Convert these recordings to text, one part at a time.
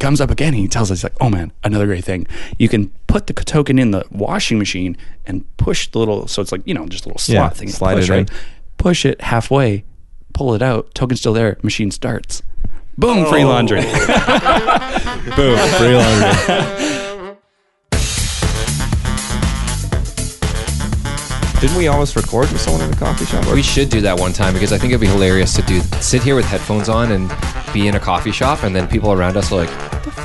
comes up again and he tells us, he's like, oh man, another great thing. You can put the token in the washing machine and push the little, so it's like, just a little slot thing. Slide push, it in. Push it halfway, pull it out, token's still there, machine starts. Boom, free laundry. Boom, free laundry. Didn't we almost record with someone in a coffee shop? We should do that one time because I think it'd be hilarious to sit here with headphones on and be in a coffee shop, and then people around us are like,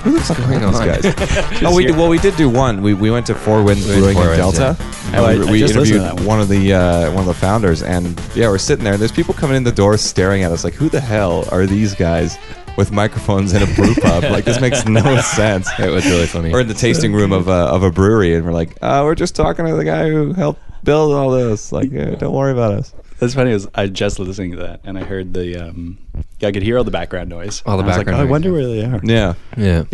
Who the fuck are these guys? We did do one. We went to Four Winds Brewing in Delta, and we interviewed one of the founders, and we're sitting there, and there's people coming in the door staring at us like, who the hell are these guys with microphones in a brew pub? Like, this makes no sense. It was really funny. We're in the tasting room of a brewery, and we're like, we're just talking to the guy who helped build all this. Like, don't worry about us. That's funny. I just listening to that, and I heard I could hear all the background noise. All the background noise. I wonder where they are. Yeah.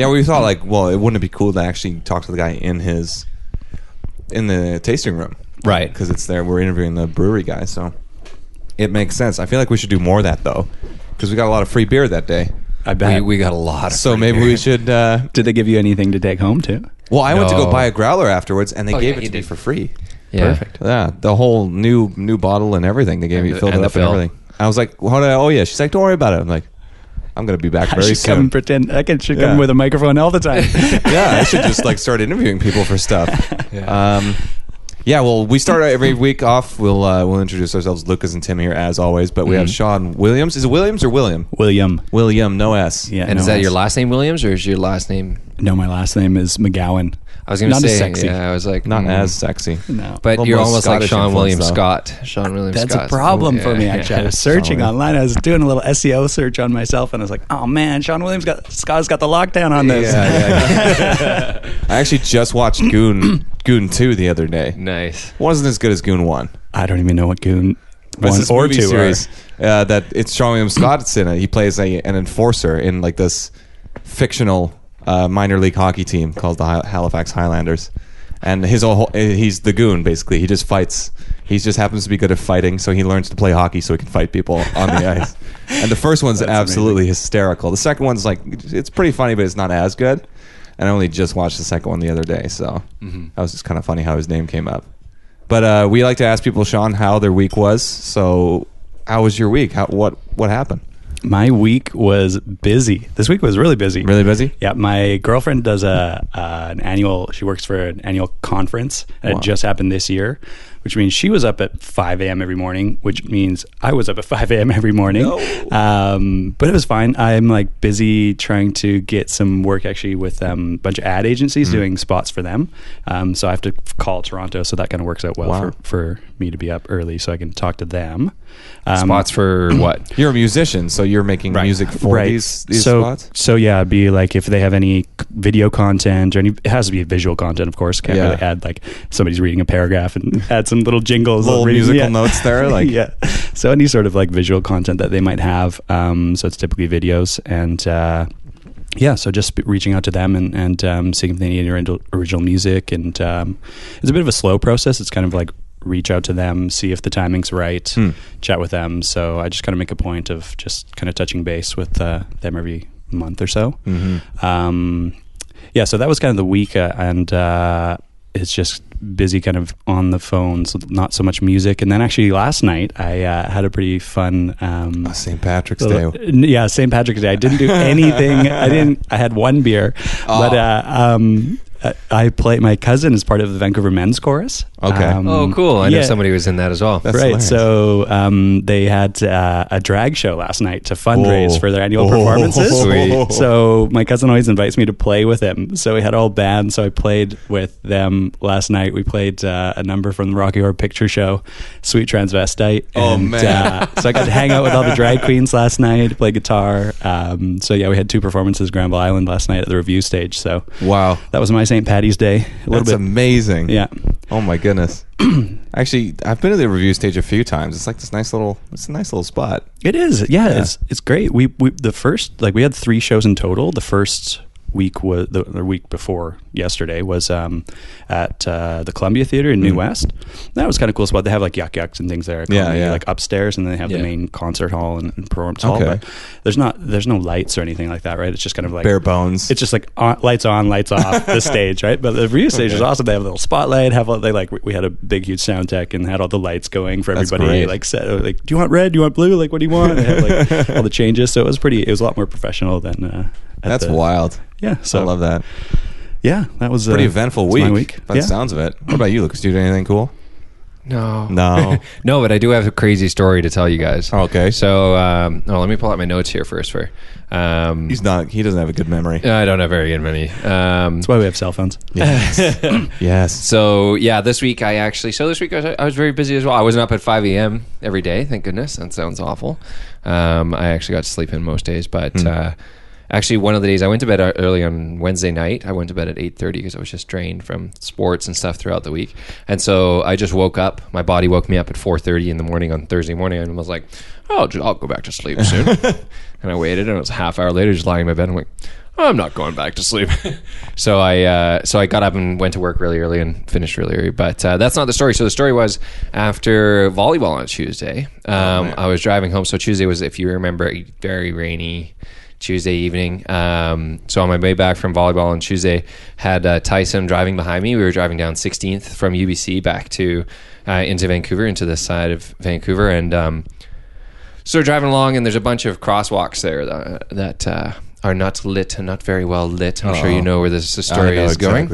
We thought like, well, it wouldn't it be cool to actually talk to the guy in the tasting room, right? Because it's there. We're interviewing the brewery guy, so it makes sense. I feel like we should do more of that though, because we got a lot of free beer that day. I bet we got a lot. So maybe we should. Did they give you anything to take home too? Well, I went to go buy a growler afterwards, and they gave it to me for free. Yeah. Perfect. Yeah, the whole new bottle and everything they gave me, filled it up and everything. I was like, "Oh yeah." She's like, "Don't worry about it." I'm like, "I'm gonna be back very soon." Come and pretend. I should come with a microphone all the time. Yeah, I should just like start interviewing people for stuff. Well, we start every week off. We'll introduce ourselves. Lucas and Tim here as always, but we have Sean Williams. Is it Williams or William? William, no S. Yeah. And is that your last name, Williams, or is your last name? No, my last name is McGowan. I was going to say, as sexy. Yeah, I was like, not as sexy. No, but you're almost like Scottish Sean William influence, Scott. Sean William That's Scott. a problem for me. Actually, I was searching online. I was doing a little SEO search on myself, and I was like, "Oh man, Sean Williams Scott's got the lockdown on this." Yeah. I actually just watched Goon 2 the other day. Nice. Wasn't as good as Goon 1. I don't even know what Goon But 1 or 2 series that it's Sean William Scott's in it. He plays an enforcer in like this fictional minor league hockey team called the Halifax Highlanders, and he's the goon basically. He just fights. He just happens to be good at fighting, so he learns to play hockey so he can fight people on the ice. And the first one's absolutely hysterical. The second one's like, it's pretty funny, but it's not as good. And I only just watched the second one the other day, so that was just kind of funny how his name came up. But we like to ask people, Sean, how their week was. So how was your week? What happened? My week was busy. This week was really busy. Really busy? Yeah, my girlfriend does an annual. She works for an annual conference, and it just happened this year, which means she was up at 5 a.m. every morning, which means I was up at 5 a.m. every morning. No. But it was fine. I'm like busy trying to get some work actually with a bunch of ad agencies doing spots for them. So I have to call Toronto, so that kind of works out well for me to be up early so I can talk to them. Spots for what? You're a musician, so you're making music for these spots? So yeah, it'd be like if they have any video content or it has to be visual content, of course. Can't really add like somebody's reading a paragraph and add some little jingles. Little musical notes there. Like yeah. So any sort of like visual content that they might have. So it's typically videos and so just reaching out to them and seeing if they need any original music. And it's a bit of a slow process. It's kind of like reach out to them, see if the timing's right, chat with them. So I just kind of make a point of just kind of touching base with them every month or so. So that was kind of the week, and it's just busy kind of on the phone, so not so much music. And then actually last night I had a pretty fun St. Patrick's Day. Yeah, St. Patrick's Day. I didn't do anything. I had one beer, but my cousin is part of the Vancouver Men's Chorus. Okay. Oh, cool. I know somebody was in that as well. That's right. hilarious. So they had a drag show last night to fundraise for their annual performances. Sweet. So my cousin always invites me to play with him. So we had all bands. So I played with them last night. We played a number from the Rocky Horror Picture Show, Sweet Transvestite. And, man. so I got to hang out with all the drag queens last night, play guitar. So yeah, we had 2 performances Granville Island last night at the review stage. So wow, that was my St. Patty's Day. That's amazing. Yeah. Oh my goodness. Actually, I've been to the review stage a few times. It's like it's a nice little spot. It is. Yeah. It's great. We the first, like we had 3 shows in total. The first week was the week before yesterday was at the Columbia Theatre in New West. That was kind of cool spot. They have like yucks and things there. Like upstairs, and then they have the main concert hall and performance hall. But there's no lights or anything like that, right? It's just kind of like bare bones. It's just like lights on, lights off the stage, right? But the review stage is awesome. They have a little spotlight. We had a big huge sound tech and had all the lights going for everybody. Like set like, do you want red? Do you want blue? Like, what do you want? And have like all the changes. So it was a lot more professional than. That's wild. Yeah, so I love that. Yeah, that was pretty eventful week. My week. By the sounds of it. What about you, Lucas? Do you do anything cool? No. No, but I do have a crazy story to tell you guys. Okay. So, let me pull out my notes here first. He doesn't have a good memory. I don't have very good memory. That's why we have cell phones. Yes. So, this week I was very busy as well. I wasn't up at 5 a.m. every day. Thank goodness. That sounds awful. I actually got to sleep in most days, but actually, one of the days I went to bed early on Wednesday night. I went to bed at 8:30 because I was just drained from sports and stuff throughout the week. And so I just woke up. My body woke me up at 4:30 in the morning on Thursday morning, and I was like, I'll go back to sleep soon. And I waited, and it was a half hour later, just lying in my bed. I'm like, I'm not going back to sleep. So I got up and went to work really early and finished really early. But that's not the story. So the story was after volleyball on Tuesday. I was driving home. So Tuesday was, if you remember, a very rainy Tuesday evening. So on my way back from volleyball on Tuesday, had Tyson driving behind me. We were driving down 16th from UBC back to into Vancouver, into this side of Vancouver, and so we're driving along, and there's a bunch of crosswalks there that are not lit and not very well lit. I'm sure you know where this story is going.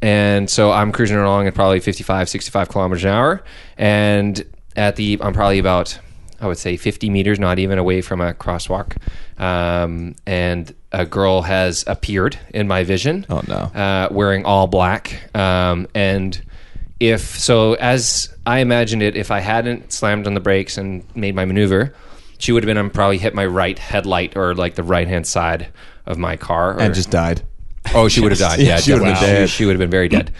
And so I'm cruising along at probably 55, 65 kilometers an hour, and I'm probably about, I would say 50 meters, not even, away from a crosswalk. And a girl has appeared in my vision. Oh no. Wearing all black. And as I imagined it, if I hadn't slammed on the brakes and made my maneuver, she would have been probably hit my right headlight, or like the right-hand side of my car. And just died. Oh, she would have died. Yeah, she would have been dead. She would have been very dead.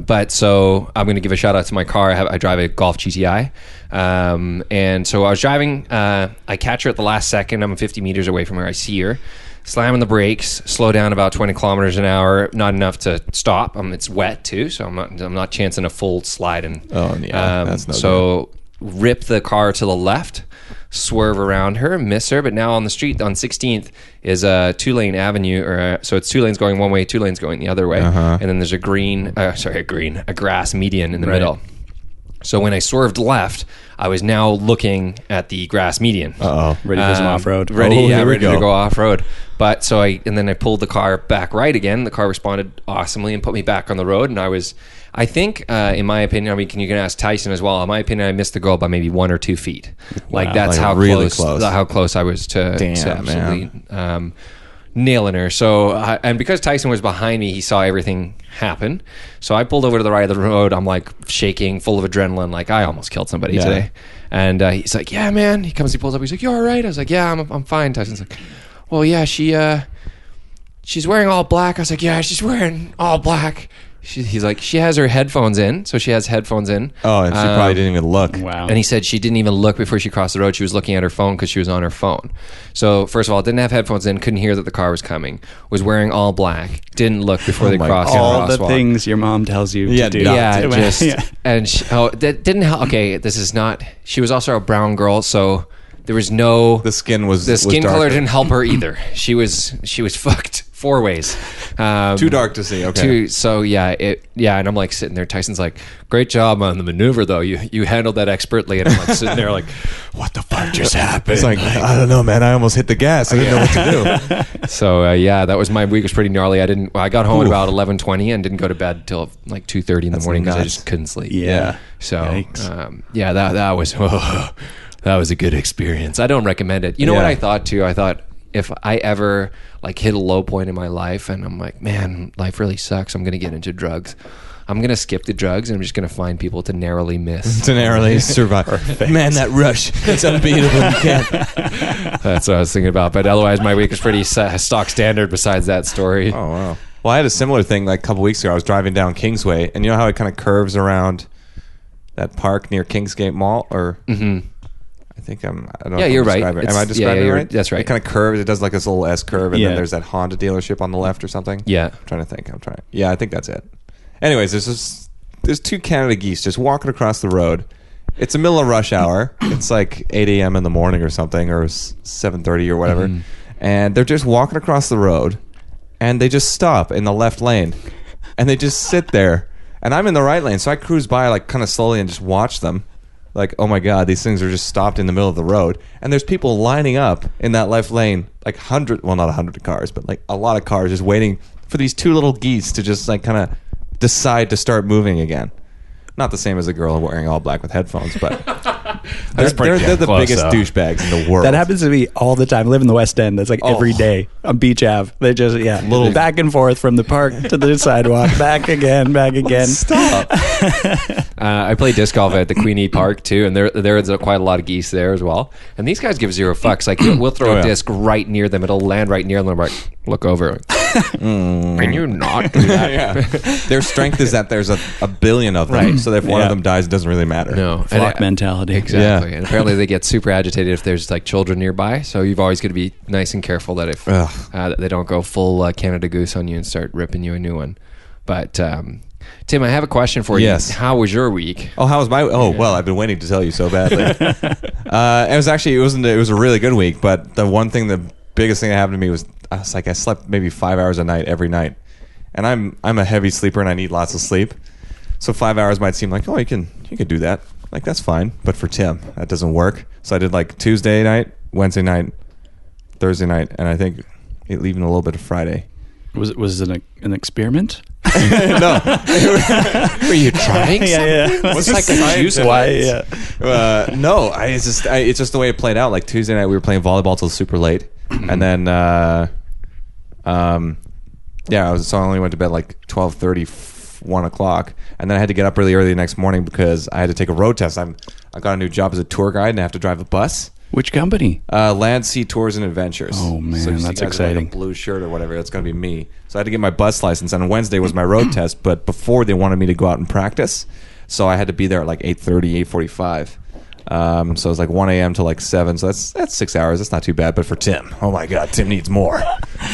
But so I'm going to give a shout out to my car. I drive a Golf GTI. And so I was driving. I catch her at the last second. I'm 50 meters away from her. I see her. Slam on the brakes, slow down about 20 kilometers an hour, not enough to stop. It's wet too, so I'm not chancing a full slide. And that's no so good. Rip the car to the left, swerve around her, miss her. But now on the street on 16th is a 2-lane avenue, so it's 2 lanes going one way, 2 lanes going the other way, and then there's a grass median in the middle. So when I swerved left, I was now looking at the grass median. Ready for some off-road. Ready to go off-road. But so I pulled the car back right again. The car responded awesomely and put me back on the road. And I think, in my opinion, you can ask Tyson as well. In my opinion, I missed the goal by maybe 1 or 2 feet. Like that's how really close. How close I was to absolutely nailing her. So, and because Tyson was behind me, he saw everything happen. So I pulled over to the right of the road. I'm like shaking, full of adrenaline, like I almost killed somebody today. And he's like, "Yeah, man." He pulls up. He's like, "You all right?" I was like, "Yeah, I'm fine." Tyson's like, "Well, yeah, she's wearing all black." I was like, "Yeah, she's wearing all black." He's like, she has her headphones in, so she has headphones in. Oh, and she probably didn't even look. Wow. And he said she didn't even look before she crossed the road. She was looking at her phone because she was on her phone. So first of all, didn't have headphones in, couldn't hear that the car was coming, was wearing all black, didn't look before they crossed the crosswalk. All the things your mom tells you to do. And that didn't help. Okay, this is not. She was also a brown girl, so there was no. The skin color didn't help her either. She was fucked 4 ways. Too dark to see. Okay. And I'm like sitting there. Tyson's like, "Great job on the maneuver, though. You handled that expertly." And I'm like sitting there, like, "What the fuck just happened?" It's like, I don't know, man. I almost hit the gas. I didn't know what to do. So that was my week. Was pretty gnarly. I got home at about 11:20 and didn't go to bed till like 2:30 in the morning because I just couldn't sleep. Yeah. So that was a good experience. I don't recommend it. You know what I thought too? I thought, if I ever like hit a low point in my life and I'm like, man, life really sucks, I'm going to get into drugs. I'm going to skip the drugs and I'm just going to find people to narrowly miss. To narrowly survive. Perfect. Man, that rush, it's unbeatable. You can't. That's what I was thinking about. But otherwise, my week was pretty stock standard besides that story. Oh, wow. Well, I had a similar thing like a couple weeks ago. I was driving down Kingsway, and you know how it kind of curves around that park near Kingsgate Mall? Or I think I don't know Yeah, if you're I'm right. describing- Am It's- I describing yeah, it you're- right? that's right. It kind of curves. It does like this little S curve, and Yeah. then there's that Honda dealership on the left or something. Yeah. I'm trying to think. Yeah, I think that's it. Anyways, there's two Canada geese just walking across the road. It's the middle of rush hour. It's like 8 a.m. in the morning or something, or 7:30 or whatever. Mm-hmm. And they're just walking across the road, and they just stop in the left lane, and they just sit there. And I'm in the right lane, so I cruise by like kind of slowly and just watch them. Like, oh my God, these things are just stopped in the middle of the road. And there's people lining up in that left lane, like not 100 cars, but like a lot of cars just waiting for these two little geese to just like kind of decide to start moving again. Not the same as a girl wearing all black with headphones, but they're the close, biggest though. douchebags in the world. That happens to me all the time. I live in the West End. That's like every day on Beach Ave. They just little back and forth from the park to the sidewalk, back again. Stop. I play disc golf at the Queenie Park too, and there's quite a lot of geese there as well. And these guys give zero fucks. Like we'll throw a disc right near them; it'll land right near them. I'm like, look over. Can you not do that? Yeah. Their strength is that there's a billion of them, Right. so that if one of them dies, it doesn't really matter. No, Flock mentality. Exactly. Yeah. And apparently they get super agitated if there's like children nearby. So you've always got to be nice and careful that if they don't go full Canada Goose on you and start ripping you a new one. But Tim, I have a question for you. Yes. How was your week? Oh, how was my? Oh, well, I've been waiting to tell you so badly. It was a really good week, but the biggest thing that happened to me was I slept maybe 5 hours a night every night, and I'm a heavy sleeper and I need lots of sleep. So 5 hours might seem like, oh, you can do that. Like, that's fine. But for Tim, that doesn't work. So I did like Tuesday night, Wednesday night, Thursday night, and I think even a little bit of Friday. Was it an experiment? No. Were you trying? Yeah. What's like a juice? Why? Yeah. No, it's just the way it played out. Like Tuesday night, we were playing volleyball till super late, and then I only went to bed like 12:30, 1 o'clock, and then I had to get up really early the next morning because I had to take a road test. I got a new job as a tour guide, and I have to drive a bus. Which company? Land, Sea Tours and Adventures. Oh, man, so you see that's guys with, like, exciting. a blue shirt or whatever. That's going to be me. So I had to get my bus license. And on Wednesday was my road test. But before, they wanted me to go out and practice. So I had to be there at like 8:30, 8:45. So it was like 1 a.m. to like 7. So that's 6 hours. That's not too bad. But for Tim, oh my God, Tim needs more.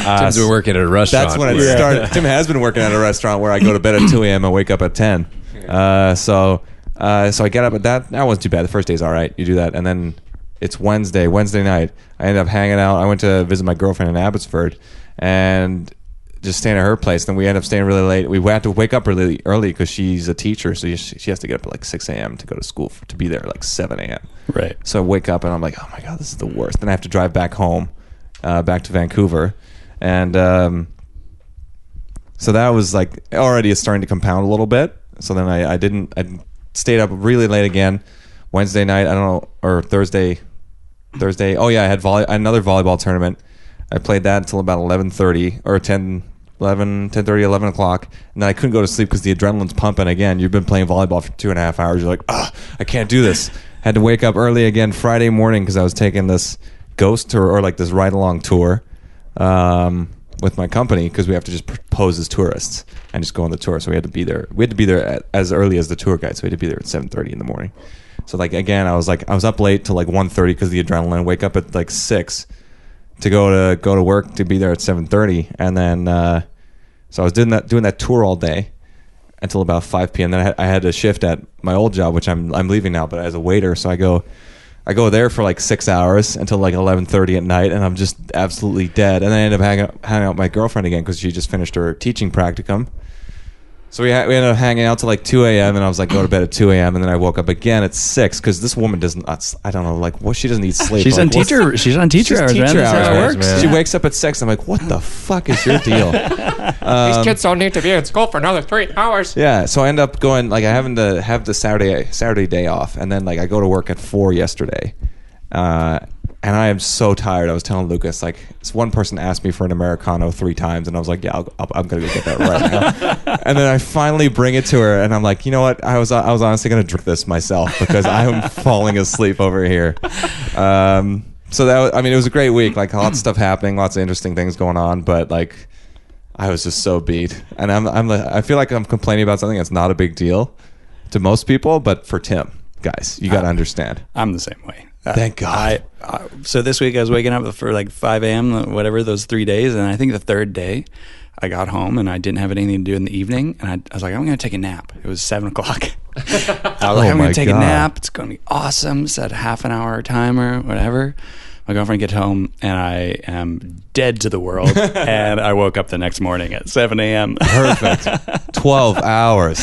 Tim's been working at a restaurant. That's when it started. Tim has been working at a restaurant where I go to bed at 2 a.m. and wake up at 10. So I get up at that. That wasn't too bad. The first day's all right. You do that. And then it's Wednesday night. I ended up hanging out. I went to visit my girlfriend in Abbotsford and just staying at her place. Then we ended up staying really late. We had to wake up really early because she's a teacher, so she has to get up at like 6 a.m. to go to school to be there at like 7 a.m. Right. So I wake up and I'm like, oh my God, this is the worst. Then I have to drive back home, back to Vancouver. And so that was like already starting to compound a little bit. So then I stayed up really late again. Wednesday night, I don't know, or Thursday. Oh yeah, I had another volleyball tournament. I played that until about 11:30 or 10:30, 11 o'clock. And then I couldn't go to sleep because the adrenaline's pumping again. You've been playing volleyball for 2.5 hours. You're like, I can't do this. Had to wake up early again Friday morning because I was taking this ghost tour or like this ride-along tour with my company because we have to just pose as tourists and just go on the tour. So we had to be there. We had to be there as early as the tour guide. So we had to be there at 7:30 in the morning. So like again, I was up late till like 1:30 because of the adrenaline. Wake up at like 6 to go to work to be there at 7:30, and then so I was doing that tour all day until about 5 p.m. Then I had a shift at my old job, which I'm leaving now, but as a waiter. So I go there for like 6 hours until like 11:30 at night, and I'm just absolutely dead. And then I end up hanging out with my girlfriend again because she just finished her teaching practicum. So we ended up hanging out till like 2 a.m. and I was like, go to bed at 2 a.m. and then I woke up again at 6 because this woman doesn't. I don't know, like what she doesn't need sleep. She's like, on teacher hours. Teacher Man. That's how it hours. works. She wakes up at 6. I'm like, what the fuck is your deal? These kids don't need to be in school for another 3 hours. Yeah, so I end up going like I having to have the Saturday day off, and then like I go to work at 4 yesterday, and I am so tired. I was telling Lucas, like, this one person asked me for an Americano 3 times, and I was like, yeah, I'm gonna go get that right now. And then I finally bring it to her, and I'm like, you know what? I was honestly gonna drink this myself because I am falling asleep over here. So it was a great week. Like lots of stuff happening, lots of interesting things going on, but like I was just so beat, and I feel like I'm complaining about something that's not a big deal to most people, but for Tim, guys, you got to understand. I'm the same way. Thank God. So this week I was waking up for like 5 a.m., whatever, those 3 days. And I think the third day I got home and I didn't have anything to do in the evening. And I was like, I'm going to take a nap. It was 7 o'clock. I was like, I'm going to take a nap. It's going to be awesome. Set a half an hour timer, whatever. My girlfriend gets home and I am dead to the world. And I woke up the next morning at 7 a.m. Perfect. 12 hours.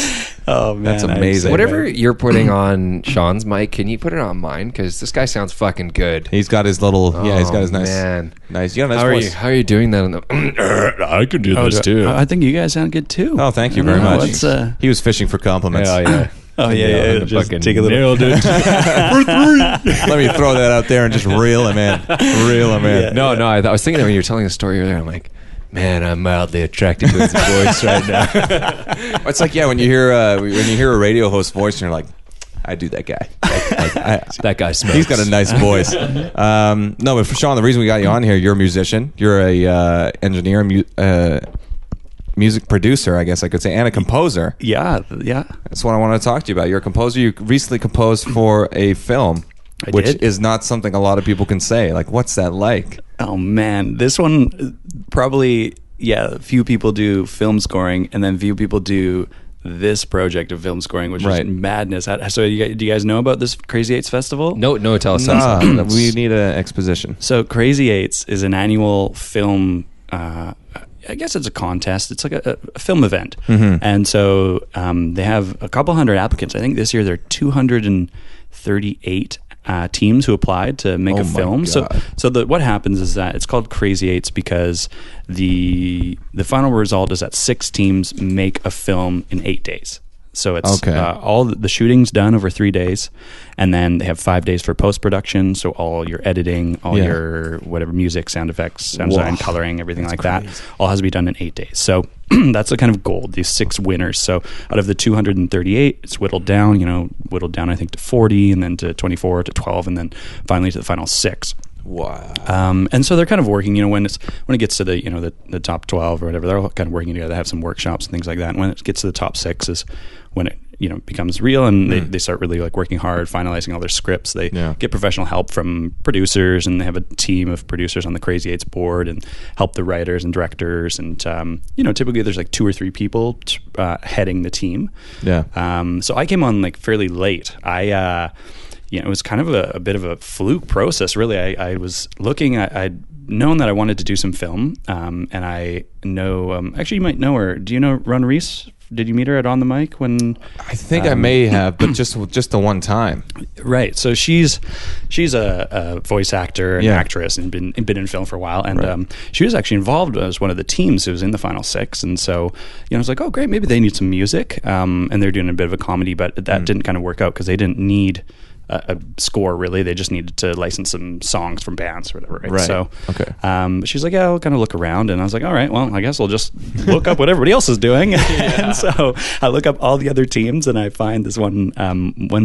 Oh, man. That's amazing. Whatever you're putting on Sean's mic, can you put it on mine? Because this guy sounds fucking good. He's got his little, he's got his nice, man. nice. You got a nice How voice. are you doing that? On the I could do this too. I think you guys sound good too. Oh, thank you very much. He was fishing for compliments. yeah. Oh, yeah. Just take a little. Nailed it. Let me throw that out there and just reel him in. Reel him in. No, I was thinking that when you were telling the story earlier, I'm like, man, I'm mildly attracted to his voice right now. It's like, when you hear a radio host voice and you're like, I do that guy. That guy smokes. He's got a nice voice. No, but for Sean, the reason we got you on here, you're a musician. You're a engineer, music producer, I guess I could say, and a composer. Yeah. That's what I want to talk to you about. You're a composer. You recently composed for a film, which is not something a lot of people can say. Like, what's that like? Oh, man. This one, probably, few people do film scoring, and then few people do this project of film scoring, which is madness. So do you guys know about this Crazy Eights Festival? No, tell us. We need an exposition. So Crazy Eights is an annual film I guess it's a contest. It's like a film event. Mm-hmm. And so they have a couple hundred applicants. I think this year there are 238 teams who applied to make a film. So what happens is that it's called Crazy Eights because the final result is that 6 teams make a film in 8 days. So it's all the shooting's done over 3 days, and then they have 5 days for post-production. So all your editing, all your whatever music, sound effects, sound design, coloring, everything like that, all has to be done in 8 days. So that's the kind of goal, these 6 winners. So out of the 238, it's whittled down, I think to 40, and then to 24, to 12, and then finally to the final 6. Wow. And so they're kind of working, when it gets to the top 12 or whatever, they're all kind of working together. They have some workshops and things like that. And when it gets to the top 6 is when it, becomes real, and they start really like working hard, finalizing all their scripts. They get professional help from producers, and they have a team of producers on the Crazy Eights board and help the writers and directors. And, typically there's like 2 or 3 people heading the team. Yeah. So I came on like fairly late. It was kind of a bit of a fluke process, really. I was looking, I'd known that I wanted to do some film, and I know, actually you might know her. Do you know Ron Reese? Did you meet her at On the Mic when? I think I may have, but just the one time. Right. So she's a voice actor and actress and been in film for a while, and she was actually involved as one of the teams who was in the final 6. And so I was like, oh great, maybe they need some music, and they're doing a bit of a comedy, but that didn't kind of work out because they didn't need a score, really. They just needed to license some songs from bands or whatever, right? So she's like, I'll kind of look around, and I was like, all right, well, I guess I'll just look up what everybody else is doing. And so I look up all the other teams, and I find this one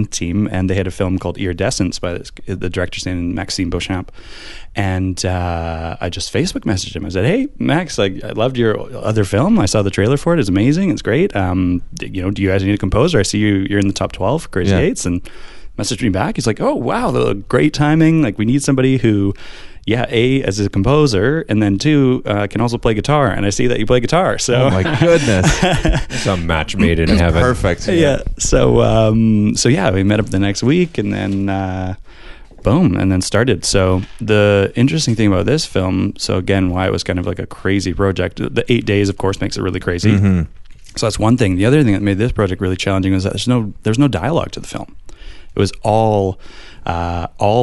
team, and they had a film called Iridescence by the director's name, Maxime Beauchamp. And I just Facebook messaged him. I said, hey, Max, I loved your other film. I saw the trailer for it. It's amazing. It's great. Do you guys need a composer? I see you're in the top 12 for Crazy Eights. And messaged me back. He's like, oh, wow, great timing. Like, we need somebody who, A, as a composer, and then 2, can also play guitar. And I see that you play guitar. So, oh, my goodness. Some match made in heaven. Perfect. Yeah. So, we met up the next week, and then, boom, and then started. So the interesting thing about this film, so again, why it was kind of like a crazy project, the 8 days, of course, makes it really crazy. Mm-hmm. So that's one thing. The other thing that made this project really challenging was that there's no dialogue to the film. It was all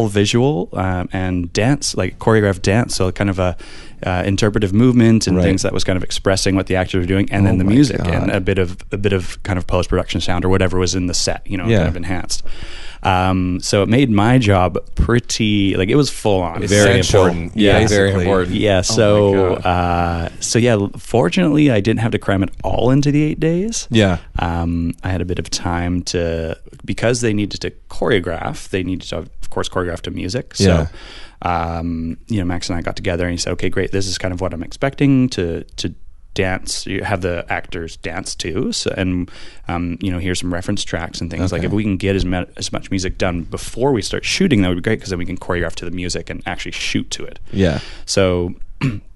visual and dance, like choreographed dance. So kind of a interpretive movement and things that was kind of expressing what the actors were doing, and then the music and a bit of kind of post production sound or whatever was in the set, kind of enhanced. So it made my job pretty, like, it was full on. Very important. Yeah, very important. Yeah. Fortunately I didn't have to cram it all into the 8 days. Yeah. I had a bit of time because they needed to choreograph, they needed to, of course, choreograph to music. So, Max and I got together and he said, okay, great. This is kind of what I'm expecting to dance. You have the actors dance too, so, and here's some reference tracks and things. Like if we can get as much music done before we start shooting, that would be great because then we can choreograph to the music and actually shoot to it. Yeah. So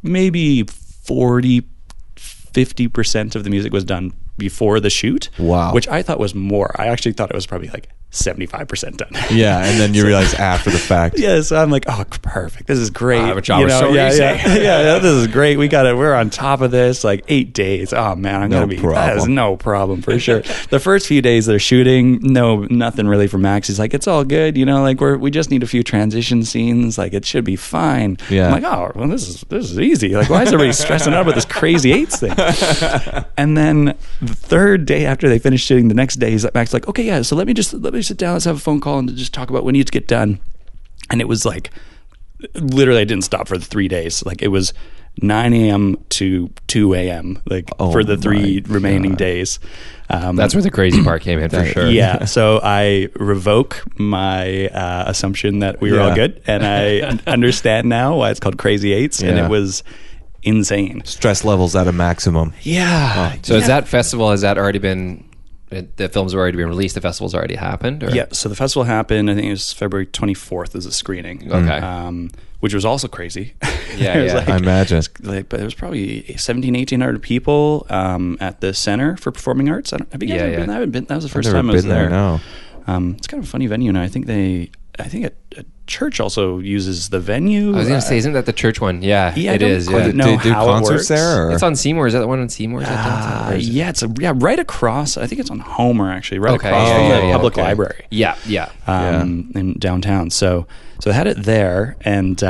maybe 40-50% of the music was done before the shoot. Wow. Which I thought was more. I actually thought it was probably like 75% done. Yeah, and then you realize after the fact. Yeah, so I'm like, oh, perfect. This is great. Yeah, this is great. We're on top of this. Like 8 days. Oh man, I'm gonna be. That is no problem for sure. The first few days they're shooting, nothing really for Max. He's like, it's all good. Like we just need a few transition scenes. Like it should be fine. Yeah. I'm like, oh, well, this is easy. Like why is everybody stressing out about this crazy 8s thing? And then the third day after they finish shooting, the next day, he's like, Max like, okay, yeah. So let me sit down, let's have a phone call and just talk about what needs to get done. And it was like literally I didn't stop for the 3 days. Like it was 9 a.m. to 2 a.m. like for the 3 remaining days. That's where the crazy part came in for sure. Yeah. So I revoke my assumption that we were all good, and I understand now why it's called Crazy Eights, and it was insane. Stress levels at a maximum. Yeah. So is that festival, has that already been, the films have already been released, the festival's already happened? Or? Yeah, so the festival happened, I think it was February 24th as a screening. Okay. Which was also crazy. Yeah, Like, I imagine. but there was probably 1,700-1,800 people at the Center for Performing Arts. Have you guys ever been? I haven't been. That was the first time I was there. No. It's kind of a funny venue now. I think a church also uses the venue. I was going to say, isn't that the church one? Yeah, it is. Yeah. Yeah. Know do how concerts it works. there? Or? It's on Seymour. Is that the one on Seymour? Is that downtown? Or is it- Yeah, it's right across. I think it's on Homer actually, right Okay, across from the public okay. library. Yeah. In downtown. So they had it there, and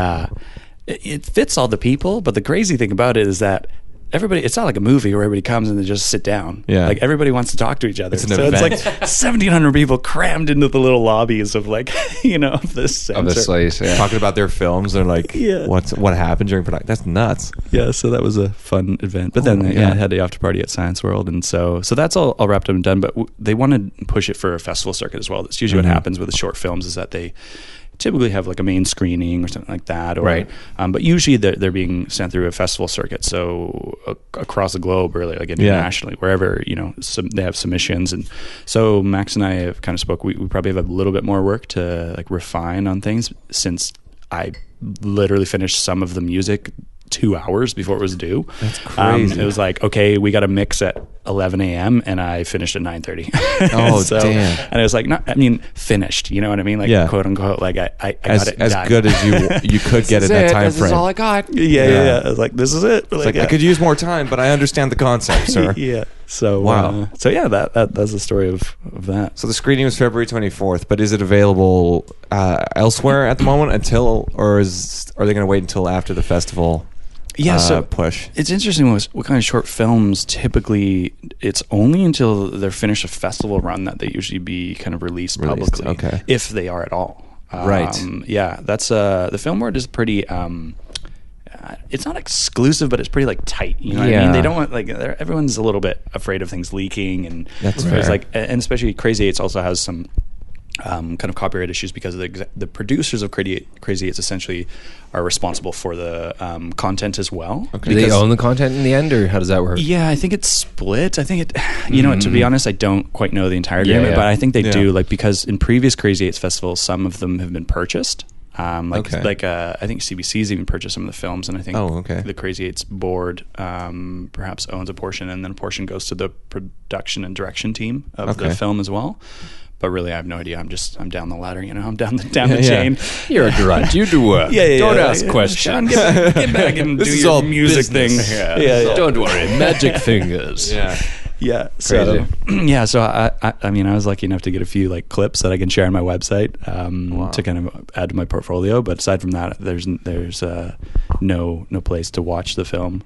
it fits all the people. But the crazy thing about it is that everybody, it's not like a movie where everybody comes and they just sit down. Yeah. Like everybody wants to talk to each other. It's an so event. it's like 1,700 people crammed into the little lobbies of like, of this center. Of this place, yeah. Talking about their films. They're like, Yeah. what happened during production? That's nuts. Yeah, so that was a fun event. But then, I had the after party at Science World, and so that's all wrapped up and done. But they wanted to push it for a festival circuit as well. That's usually what happens with the short films, is that they typically have like a main screening or something like that, or, right? But usually they're being sent through a festival circuit, so across the globe, really, like internationally, wherever they have submissions. And so Max and I have kind of spoke. We probably have a little bit more work to like refine on things, since I literally finished some of the music 2 hours before it was due. That's crazy. It was like, okay, we got to mix at 11 a.m. and I finished at 9:30. Oh, so, damn. And it was like, finished, you know what I mean? Like, quote unquote, like I got it as done. good as you could get in that time This frame. is all I got. Yeah. I was like, this is it. It's like, I could use more time, but I understand the concept, sir. Yeah. So, wow. That's the story of that. So the screening was February 24th, but is it available elsewhere at the moment or are they going to wait until after the festival? So push. It's interesting what kind of short films typically, it's only until they're finished a festival run that they usually be kind of released publicly, okay. if they are at all. Right. Yeah, that's the film world is pretty. It's not exclusive, but it's pretty like tight. You know what I mean? They don't want everyone's a little bit afraid of things leaking, and that's there's fair. and especially Crazy Eights also has some kind of copyright issues, because the producers of Crazy Eights essentially are responsible for the content as well. Okay. Do they own the content in the end, or how does that work? Yeah, I think it's split. I think it. To be honest, I don't quite know the entire agreement, but I think they do. Like, because in previous Crazy Eights festivals, some of them have been purchased. I think CBC's even purchased some of the films, and I think the Crazy Eights board perhaps owns a portion, and then a portion goes to the production and direction team of the film as well. But really, I have no idea. I'm down the ladder. I'm down the chain. You're a grunt. You do work. Don't ask questions. Sean, get back and do your music thing. Don't worry. Magic fingers. Yeah. So So I mean, I was lucky enough to get a few like clips that I can share on my website to kind of add to my portfolio. But aside from that, there's no place to watch the film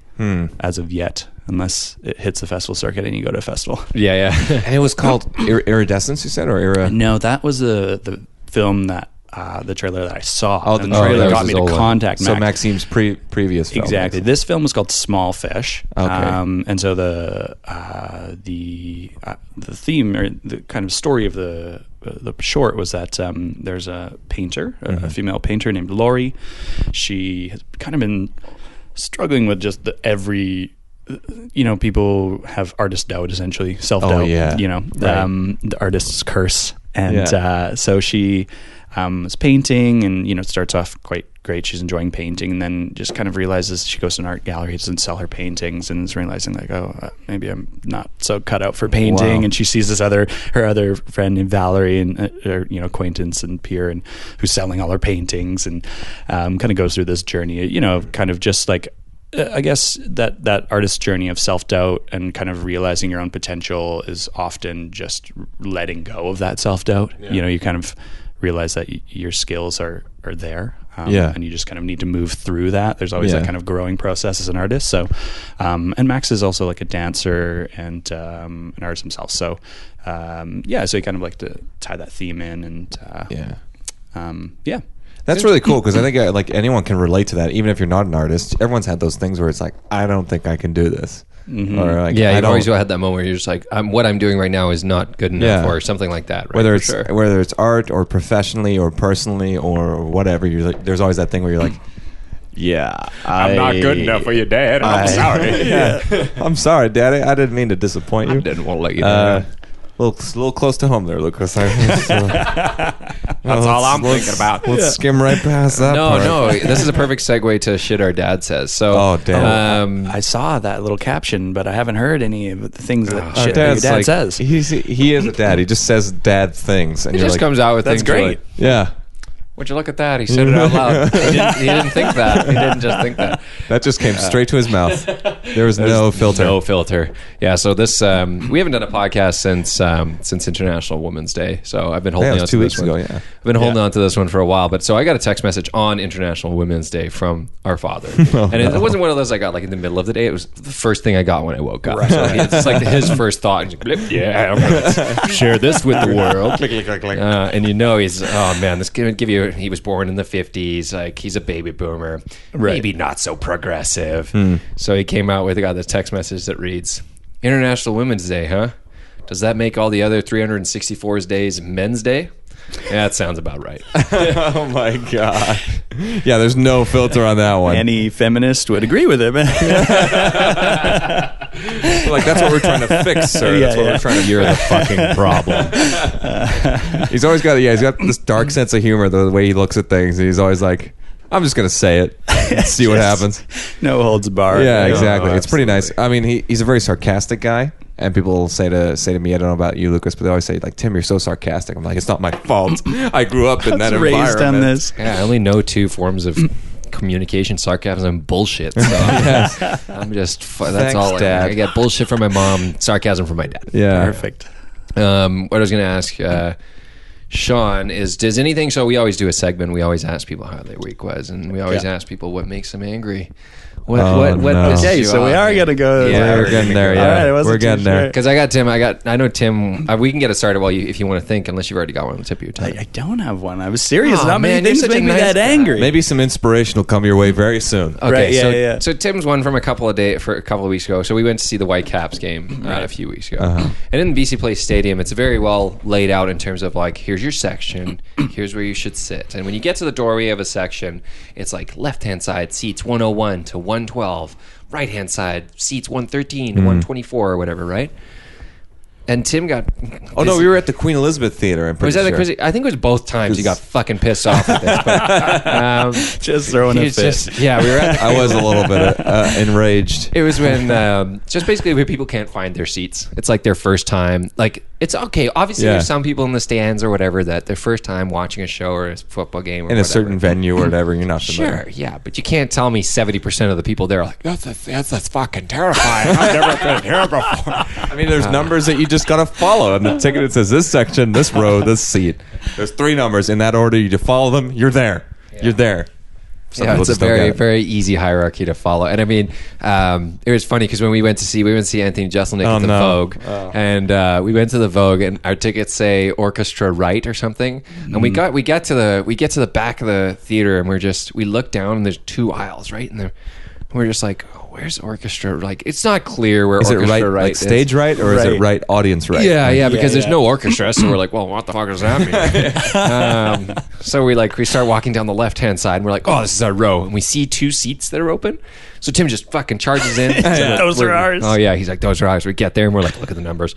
as of yet, unless it hits the festival circuit and you go to a festival. Yeah. And it was called Iridescence, you said, or Era? No, that was the film that. The trailer that I saw. Oh, the trailer got me to contact Max. So Maxime's previous film. Exactly. This film was called Small Fish. Okay. And so the theme, or the kind of story of the short, was that there's a painter, a female painter named Lori. She has kind of been struggling with just every people have artist doubt, essentially self-doubt. Oh, yeah. The artist's curse. And so she is painting, and it starts off quite great. She's enjoying painting, and then just kind of realizes she goes to an art gallery and sell her paintings, and is realizing like, maybe I'm not so cut out for painting. Wow. And she sees her other friend named Valerie, and acquaintance and peer, and who's selling all her paintings, and kind of goes through this journey. Kind of just like. I guess that artist's journey of self-doubt and kind of realizing your own potential is often just letting go of that self-doubt. Yeah. You kind of realize that your skills are there, and you just kind of need to move through that. There's always that kind of growing process as an artist. So, and Max is also like a dancer and an artist himself. So, so you kind of like to tie that theme in, and That's really cool, because I think like anyone can relate to that, even if you're not an artist. Everyone's had those things where it's like, I don't think I can do this. Mm-hmm. Or like, you've always had that moment where you're just like, what I'm doing right now is not good enough, or something like that. Right? Whether it's art or professionally or personally or whatever, you're like, there's always that thing where you're like, I'm not good enough for you, Dad. I'm sorry. I'm sorry, Daddy. I didn't mean to disappoint you. I didn't want to let you down. A little close to home there, Lucas. That's all I'm thinking about. Let's skim right past that part. No. This is a perfect segue to shit our dad says. So, damn. I saw that little caption, but I haven't heard any of the things that Our your dad says. He is a dad. He just says dad things, and he just comes out with that's things great. Like, yeah. would you look at that? He said it out loud. He didn't think that. He didn't just think that. That just came straight to his mouth. There was no filter. No filter. Yeah. So this, we haven't done a podcast since International Women's Day. So I've been holding on to this one. 2 weeks ago. Yeah. I've been holding on to this one for a while. But so I got a text message on International Women's Day from our father, it wasn't one of those I got like in the middle of the day. It was the first thing I got when I woke up. Right. So it's like his first thought. He's like, I'm going to share this with the world. Click, click, click. And he's, oh man, this can give you. He was born in the 50s, like he's a baby boomer, maybe not so progressive. So he came out with this text message that reads, International Women's Day, huh? Does that make all the other 364 days Men's Day? Yeah, that sounds about right. Oh my God. Yeah, there's no filter on that one. Any feminist would agree with him. Like, that's what we're trying to fix, sir. That's what we're trying to. You're the fucking problem. He's always got this dark sense of humor, the way he looks at things. And he's always like, I'm just going to say it and see what happens. No holds barred. Yeah, exactly. It's pretty nice. I mean, he's a very sarcastic guy. And people say to me, I don't know about you, Lucas, but they always say, like, Tim, you're so sarcastic. I'm like, it's not my fault. I grew up in that environment. Raised on this. Yeah, I only know 2 forms of communication: sarcasm and bullshit. So I'm just that's all. Dad. I get bullshit from my mom, sarcasm from my dad. Yeah, perfect. What I was going to ask Sean is, does anything? So we always do a segment. We always ask people how their week was, and we always ask people what makes them angry. What Okay, so we are gonna go. Yeah, we're getting there. Yeah, All right, we're getting there. Because I got Tim. I know Tim. We can get it started if you want to think, unless you've already got one on the tip of your tongue. I don't have one. I was serious. Oh, Not many man, you're things such make a me nice that guy. angry. Maybe some inspiration will come your way very soon. Okay, Right, so Tim's one from a couple of weeks ago. So we went to see the Whitecaps game a few weeks ago, and in BC Place Stadium, it's very well laid out in terms of like, here's your section, here's where you should sit, and when you get to the doorway of a section, it's like left hand side seats 101 to 112. Right hand side seats 113 to 124 or whatever, right? And Tim got. Oh no, we were at the Queen Elizabeth Theater. Was that sure. I think it was both times he got fucking pissed off at this. But, just throwing a fit. We were at. I was a little bit enraged. It was when just basically when people can't find their seats. It's like their first time. Like, it's okay. Obviously, there's some people in the stands or whatever that their first time watching a show or a football game or in a certain venue or whatever. You're not familiar. Sure, yeah, but you can't tell me 70% of the people there are like, that's fucking terrifying. I've never been here before. I mean, there's numbers that you just gotta follow. And the ticket, it says this section, this row, this seat. There's 3 numbers in that order. You just follow them. You're there. Yeah. You're there. It's a very, very easy hierarchy to follow. And I mean, it was funny because when we went to see Anthony Jeselnik at the Vogue, and we went to the Vogue, and our tickets say orchestra right or something, and we get to the back of the theater, and we look down, and there's 2 aisles, right, and we're just like, where's orchestra? Like, it's not clear where Is it orchestra right, right like stage right, or is it Right. right audience right? Yeah, because there's no orchestra, so we're like, well, what the fuck does that mean? So we start walking down the left-hand side, and we're like, oh, this is our row, and we see 2 seats that are open. So Tim just fucking charges in. Those are ours. Oh yeah, he's like, those are ours. We get there, and we're like, look at the numbers.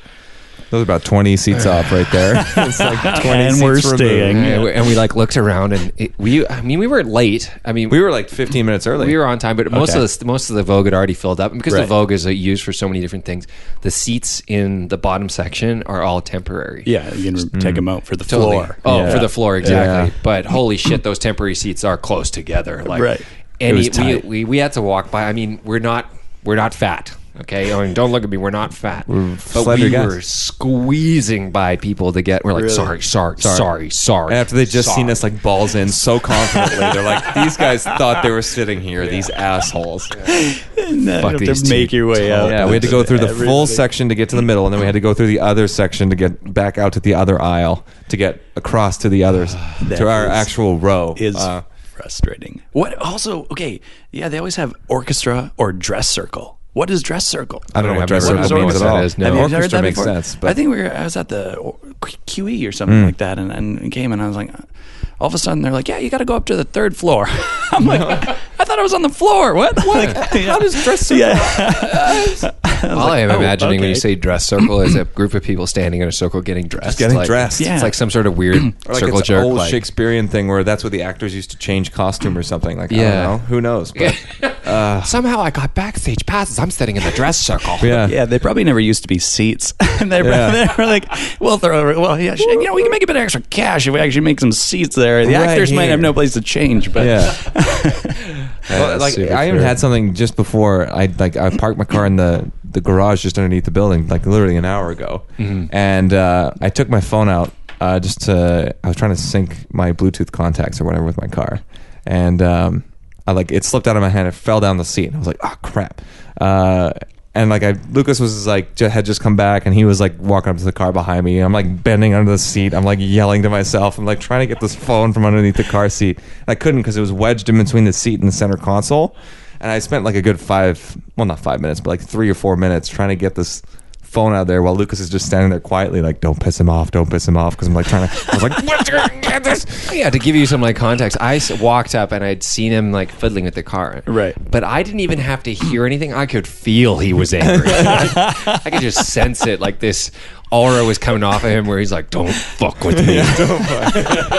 Those are about 20 seats off right there. It's like 20 And seats we're removed. staying. And we like looked around, and we were late. I mean, We were like 15 minutes early. we were on time, but most of the Vogue had already filled up. And because the Right. Vogue is used for so many different things, the seats in the bottom section are all temporary. Yeah, you can take them out for the Totally. floor. Oh, Yeah. for the floor, exactly. Yeah. But holy shit, those temporary seats are close together. Like, Right. And It was tight. we had to walk by. I mean, we're not fat. Okay, I mean, don't look at me. We're not fat, but slender we guys. were squeezing by people to get. We're like, Really? sorry. And after they just seen sorry. us like balls in so confidently, they're like, these guys thought they were sitting here, these assholes. And then you Fuck have these to make two. your way out. Yeah, we had to go through the full Everybody. section to get to the middle, and then we had to go through the other section to get back out to the other aisle to get across to the others, That to our is- actual row. Is frustrating. What also? Okay, yeah, they always have orchestra or dress circle. What is dress circle? I don't know what I've dress never circle heard means what at that all. is, no. Have you heard Orchestra that makes before? sense, but I think I was at the QE or something like that, and came and I was like, all of a sudden they're like, yeah, you got to go up to the 3rd floor. I'm like, I thought I was on the floor. What? How does dress circle? Yeah. All I am imagining when you okay. say dress circle is a group of people standing in a circle getting dressed. getting Like, dressed. Yeah. It's like some sort of weird or like circle it's jerk. old Like, Shakespearean thing where that's what the actors used to change costume or something. Like, I Yeah. don't know. Who knows? But, somehow I got backstage passes. I'm sitting in the dress circle. yeah. Yeah, they probably never used to be seats. And they Yeah. were like, well, yeah, we can make a bit of extra cash if we actually make some seats there. The Right actors might here. have no place to change, but Yeah. Well, That's like super I even fair. had something just before I parked my car in the garage just underneath the building, like literally an hour ago, and I took my phone out I was trying to sync my Bluetooth contacts or whatever with my car, and it slipped out of my hand. It fell down the seat, and I was like, oh crap. And Lucas was like had just come back, and he was like walking up to the car behind me. I'm like bending under the seat. I'm like yelling to myself. I'm like trying to get this phone from underneath the car seat. I couldn't because it was wedged in between the seat and the center console. And I spent like a good not 5 minutes, but like 3 or 4 minutes trying to get this phone out there while Lucas is just standing there quietly, like, don't piss him off. Because I'm like I was like, what's get this? Yeah, to give you some like context, I walked up and I'd seen him like fiddling with the car. Right. But I didn't even have to hear anything. I could feel he was angry. I could just sense it. Like this aura was coming off of him where he's like, don't fuck with me.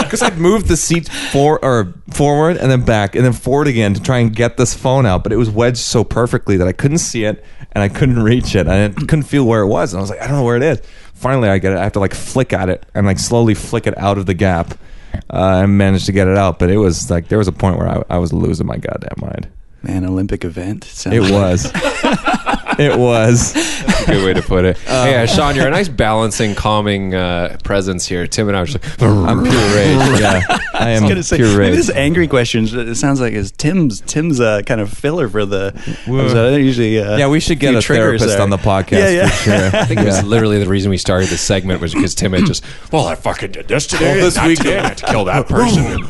Because I'd moved the seat forward and then back and then forward again to try and get this phone out, but it was wedged so perfectly that I couldn't see it and I couldn't reach it. I couldn't feel where it was, and I was like, I don't know where it is. Finally, I get it. I have to like flick at it and like slowly flick it out of the gap, and managed to get it out. But it was like there was a point where I was losing my goddamn mind. Man, Olympic event. It was. It was. That's a good way to put it. Hey, Sean, you're a nice balancing, calming presence here. Tim and I were just like, I'm pure rage. Yeah, I am gonna say, pure maybe rage. this angry questions. It sounds like is Tim's kind of filler for the. So usually, Yeah, we should get few a triggers therapist there. on the podcast Yeah, for sure. I think it was literally the reason we started this segment was because Tim had just, well, I fucking did this today. Well, this and that week- today, I had to kill that person.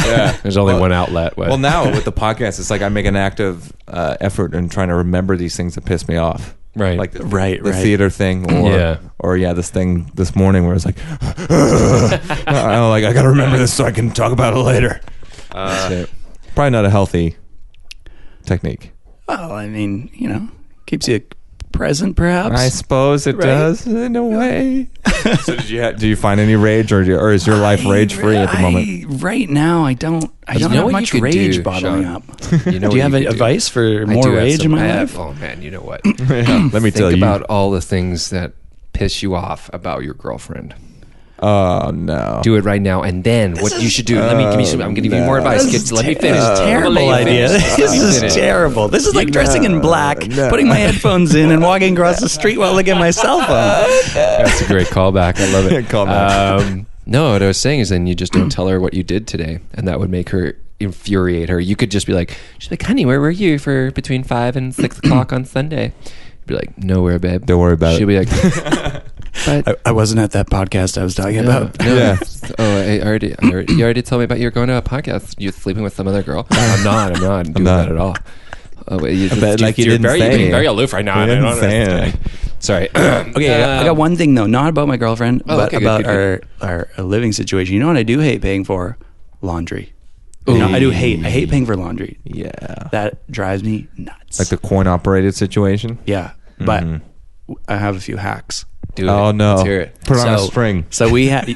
Yeah. There's only one outlet. Well, now with the podcast, it's like I make an active effort in trying to remember these things that piss me off. Right. Like the Right. theater thing, or this thing this morning where it's like, I got to remember this so I can talk about it later. That's it. Probably not a healthy technique. Well, I mean, keeps you present, perhaps. I suppose it Right. does in a way. So do you find any rage, or is your life rage free at the moment? Right now, I don't. I don't know have what much you could rage do, bottling Sean? up. You know Do you have could do. advice for I more do have rage some- in my I life? have- oh man, you know what? Let me tell Think you. about all the things that piss you off about your girlfriend. Oh no. Do it right now, and then what you should do. Let me give you some. I'm going to give you more advice. Let me finish. This is a terrible idea. This is terrible. This is like dressing in black, putting my headphones in, and walking across the street while looking at my cell phone. That's a great callback. I love it. Callback. No, what I was saying is then you just don't tell her what you did today, and that would make her infuriate her. You could just be like, she's like, honey, where were you for between 5 and 6 o'clock on Sunday? You'd be like, nowhere, babe. Don't worry about She'll it. be like, but I wasn't at that podcast I was talking about. no. Yeah. Oh, you already told me about you're going to a podcast. You're sleeping with some other girl. I'm not doing that at all. bet, like, you you're didn't being say. very aloof right now. You I don't didn't say understand. it. Sorry. Okay, I got one thing though, not about my girlfriend, but okay, about good. our living situation. You know what I do hate paying for? Laundry. You know, I hate paying for laundry. Yeah. That drives me nuts. Like the coin operated situation. Yeah, but I have a few hacks. Do it. Oh no! Let's hear it. Put on a string. So we have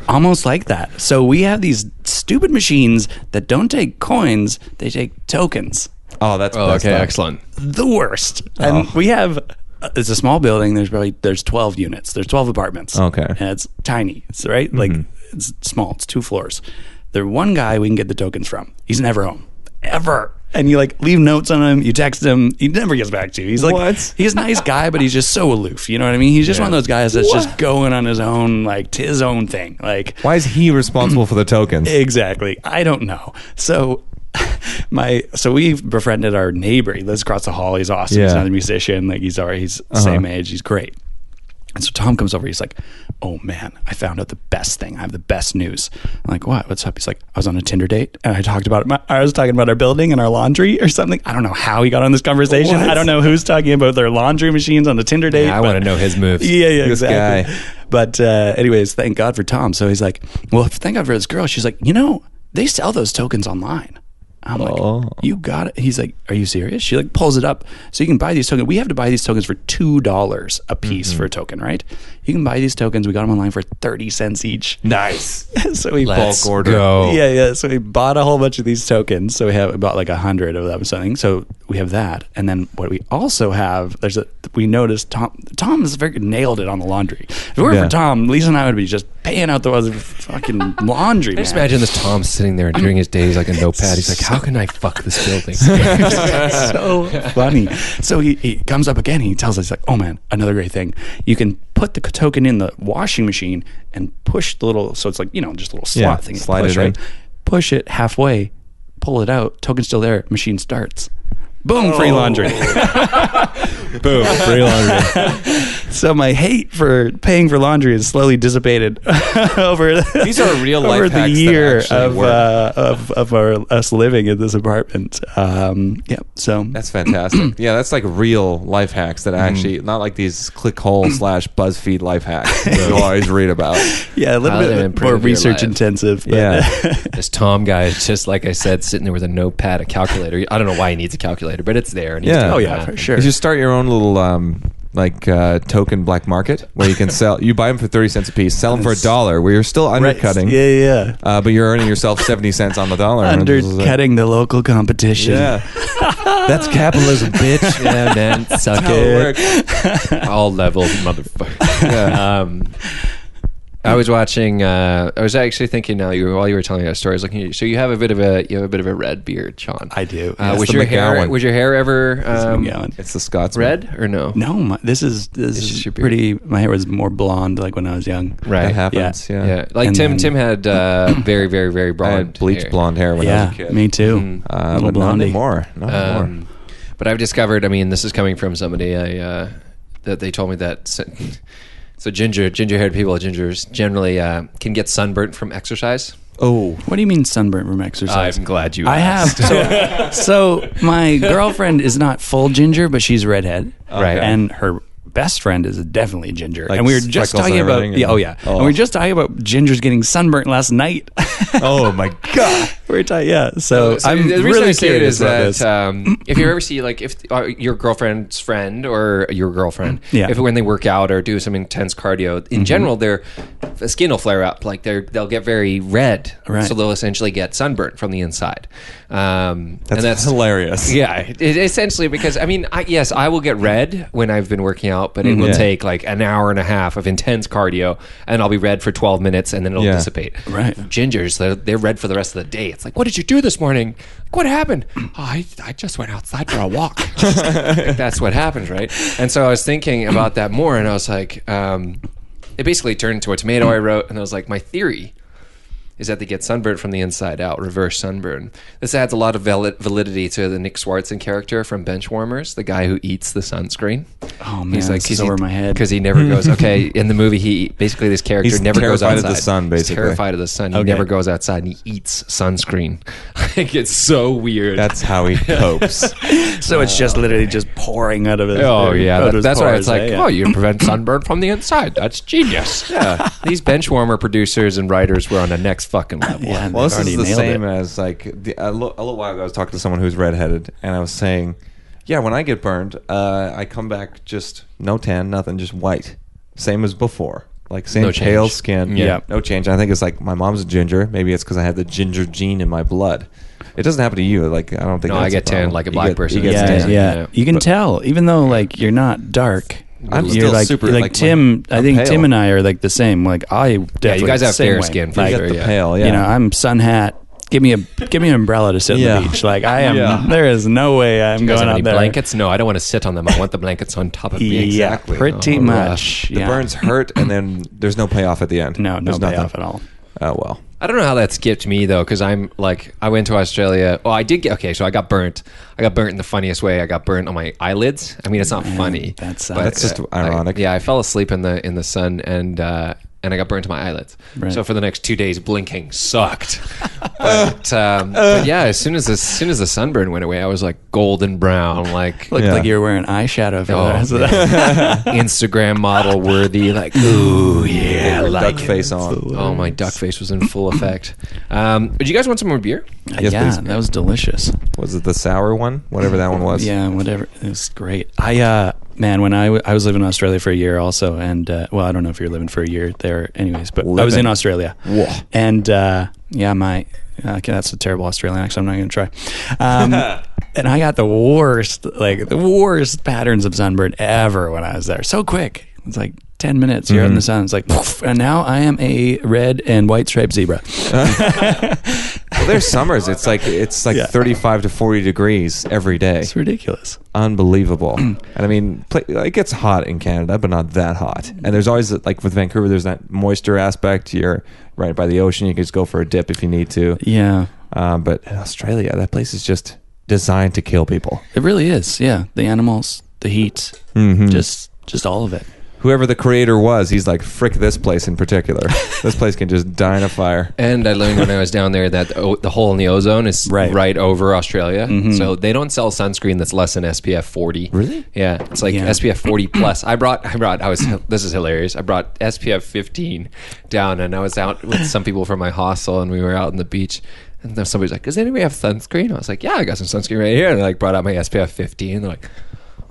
almost like that. So we have these stupid machines that don't take coins; they take tokens. Oh, that's Oh, messed okay, up. excellent. The worst. And we have. It's a small building. There's 12 units. There's 12 apartments. Okay. And it's tiny. It's right. Like it's small. It's 2 floors. There's one guy we can get the tokens from. He's never home. Ever. And you like leave notes on him, you text him, he never gets back to you. He's like, What? he's a nice guy, but he's just so aloof. You know what I mean? He's just one of those guys that's just going on his own, like his own thing. Like, Why is he responsible for the tokens? exactly. I don't know. So we've befriended our neighbor. He lives across the hall. He's awesome. He's Yeah. not a musician. Like he's the same age. He's great. And so Tom comes over. He's like, "Oh man, I found out the best thing. I have the best news." I'm like, "What? What's up?" He's like, "I was on a Tinder date and I talked about it. I was talking about our building and our laundry or something. I don't know how he got on this conversation. What? I don't know who's talking about their laundry machines on the Tinder date. I want to know his moves. Yeah, This exactly. guy. But anyways, thank God for Tom. So he's like, "Well, thank God for this girl." She's like, they sell those tokens online." I'm like, "You got it." He's like, "Are you serious?" She like pulls it up. So you can buy these tokens. We have to buy these tokens for $2 a piece for a token, right? You can buy these tokens. We got them online for 30 cents each. Nice. So we Let's Bulk order. go. Yeah. So we bought a whole bunch of these tokens. So we bought like 100 of them or something. So we have that. And then what we also have, we noticed Tom has very nailed it on the laundry. If it weren't for Tom, Lisa and I would be just paying out the fucking laundry, I man. just imagine this Tom sitting there during his days like a notepad. He's like, how can I fuck this building? So funny. So he comes up again. He tells us, like, "Oh man, another great thing. You can put the token in the washing machine and push the little, so it's like, just a little slot thing. slide Push, it in. right? Push it halfway, pull it out. Token's still there. Machine starts. Boom, free laundry. Boom, free laundry. So my hate for paying for laundry is slowly dissipated over These are real life over the hacks that year actually work. of us living in this apartment. So That's fantastic. Yeah, that's like real life hacks that actually, not like these clickhole / BuzzFeed life hacks that you always read about. yeah, a little How to bit improve more your research life. intensive. But Yeah. This Tom guy is just, like I said, sitting there with a notepad, a calculator. I don't know why he needs a calculator, but it's there. And he's Yeah. doing Oh, yeah, that. for sure. You should start your own little token black market where you can sell. You buy them for 30 cents a piece, sell them for $1, where you're still undercutting. Yeah. But you're earning yourself 70 cents on the dollar. Undercutting the local competition. Yeah. That's capitalism, bitch. Yeah, man, suck How it it. works. All level, motherfucker. Yeah. I was watching. I was actually thinking now while you were telling that story. I was looking. So you have a bit of a red beard, Sean. I do. It's Was the your hair? McGowan. Was your hair ever It's the Scotsman. red or no? No, this is just your beard. pretty. My hair was more blonde like when I was young. Right. That happens. Yeah. Yeah. Like And Tim. then- Tim had very, very, very I blonde, had bleached hair. blonde hair when I was a kid. me too. Mm-hmm. Little But not blondie. anymore. Not anymore. But I've discovered. I mean, this is coming from somebody that they told me that. So ginger-haired people, gingers, generally can get sunburnt from exercise. Oh. What do you mean sunburnt from exercise? I'm glad you I asked. have. So my girlfriend is not full ginger, but she's redhead. Right. And her best friend is definitely ginger. Like and we were just freckles talking and about everything, and we were just talking about gingers getting sunburnt last night. Oh my God. we were talking, So I'm the reason really I say it curious is about that this. if you ever see like if your girlfriend's friend or your girlfriend, Yeah. if when they work out or do some intense cardio, in general their skin will flare up, like they'll get very red, Right. so they'll essentially get sunburnt from the inside. And That's hilarious. Yeah, essentially because I mean, yes, I will get red when I've been working out, but it will Yeah. take like an hour and a half of intense cardio, and I'll be red for 12 minutes, and then it'll Yeah. dissipate. Right. Gingers, they're red for the rest of the day. It's like, what did you do this morning? Like, what happened? Oh, I just went outside for a walk. Like, that's what happens, right? And so I was thinking about that more, and I was like, it basically turned into a tomato I wrote, and I was like, my theory is that they get sunburnt from the inside out, reverse sunburn. This adds a lot of validity to the Nick Swartzen character from Benchwarmers, the guy who eats the sunscreen. Oh man, this is over my head. Because he never goes, okay, in the movie, basically this character He's never goes outside. terrified of the sun, basically. He's terrified of the sun. He never goes outside and he eats sunscreen. Like, it's so weird. That's how he copes. So it's just literally just pouring out of his. Oh yeah, that's why it's like, yeah. you prevent sunburn from the inside. That's genius. Yeah, these Benchwarmer producers and writers were on the next fucking level. Yeah, Well, this is the same it. as like a little while ago. I was talking to someone who's redheaded, and I was saying, yeah, when I get burned, I come back just no tan, nothing, just white, same as before, like same No pale change. skin. Yeah. No change. I think it's like my mom's a ginger. Maybe it's because I have the ginger gene in my blood. It doesn't happen to you. Like I don't think. No, that's I get a problem. tan like a You black get- person. you get Yeah, tan. yeah, you can tell, even though like you're not dark. I'm You're still like, super like Tim. I think pale. Tim and I are like the same. Like I definitely Yeah, you guys have same fair way. skin for Like, You sure. get the Yeah. pale. Yeah. You know, I'm sun hat. Give me an umbrella to sit Yeah. on the beach. Like I am. Yeah. There is no way I'm You guys going have out any there. blankets? No, I don't want to sit on them. I want the blankets on top of me. Yeah, Exactly. pretty Oh, much. the Yeah. burns hurt, and then there's no payoff at the end. No There's nothing. payoff at all. Oh well. I don't know how that skipped me though, because I'm like, I went to Australia. Well, I did get so I got burnt. I got burnt in the funniest way. I got burnt on my eyelids. I mean, it's not funny. that's but, just ironic. I fell asleep in the sun and I got burnt to my eyelids. Right. So for the next 2 days, blinking sucked. but yeah, as soon as the sunburn went away, I was like golden brown, like Looked Yeah. like you were wearing eyeshadow for Oh, the rest of that. Instagram model worthy. Like, ooh yeah, Duck like face on. Oh, my duck face was in full effect. Would you guys want some more beer? Yes, yeah, please. that was delicious. Was it the sour one? Whatever that one was. Yeah, whatever. It was great. Man, when I was living in Australia for a year also, and well, I don't know if you're living for a year there, anyways, but I was in Australia, and yeah, okay, that's a terrible Australian accent. I'm not going to try. And I got the worst patterns of sunburn ever when I was there. So quick, it's like 10 minutes. You're out in the sun. It's like, poof, and now I am a red and white striped zebra. Well, there's summers. It's like Yeah. 35 to 40 degrees every day. It's ridiculous. Unbelievable. And I mean, it gets hot in Canada, but not that hot. And there's always, like with Vancouver, there's that moisture aspect. You're right by the ocean. You can just go for a dip if you need to. Yeah, But in Australia, that place is just designed to kill people. it really is. Yeah, the animals, the heat, Mhm. just all of it. Whoever the creator was, he's like, frick this place in particular. This place can just die in a fire. And I learned when I was down there that the hole in the ozone is Right. right over Australia. So they don't sell sunscreen that's less than SPF 40. Really? Yeah, it's like Yeah. SPF 40 plus. This is hilarious. I brought SPF 15 down, and I was out with some people from my hostel, and we were out on the beach. And then somebody's like, "Does anybody have sunscreen?" I was like, "Yeah, I got some sunscreen right here." And I like brought out my SPF 15. And they're like,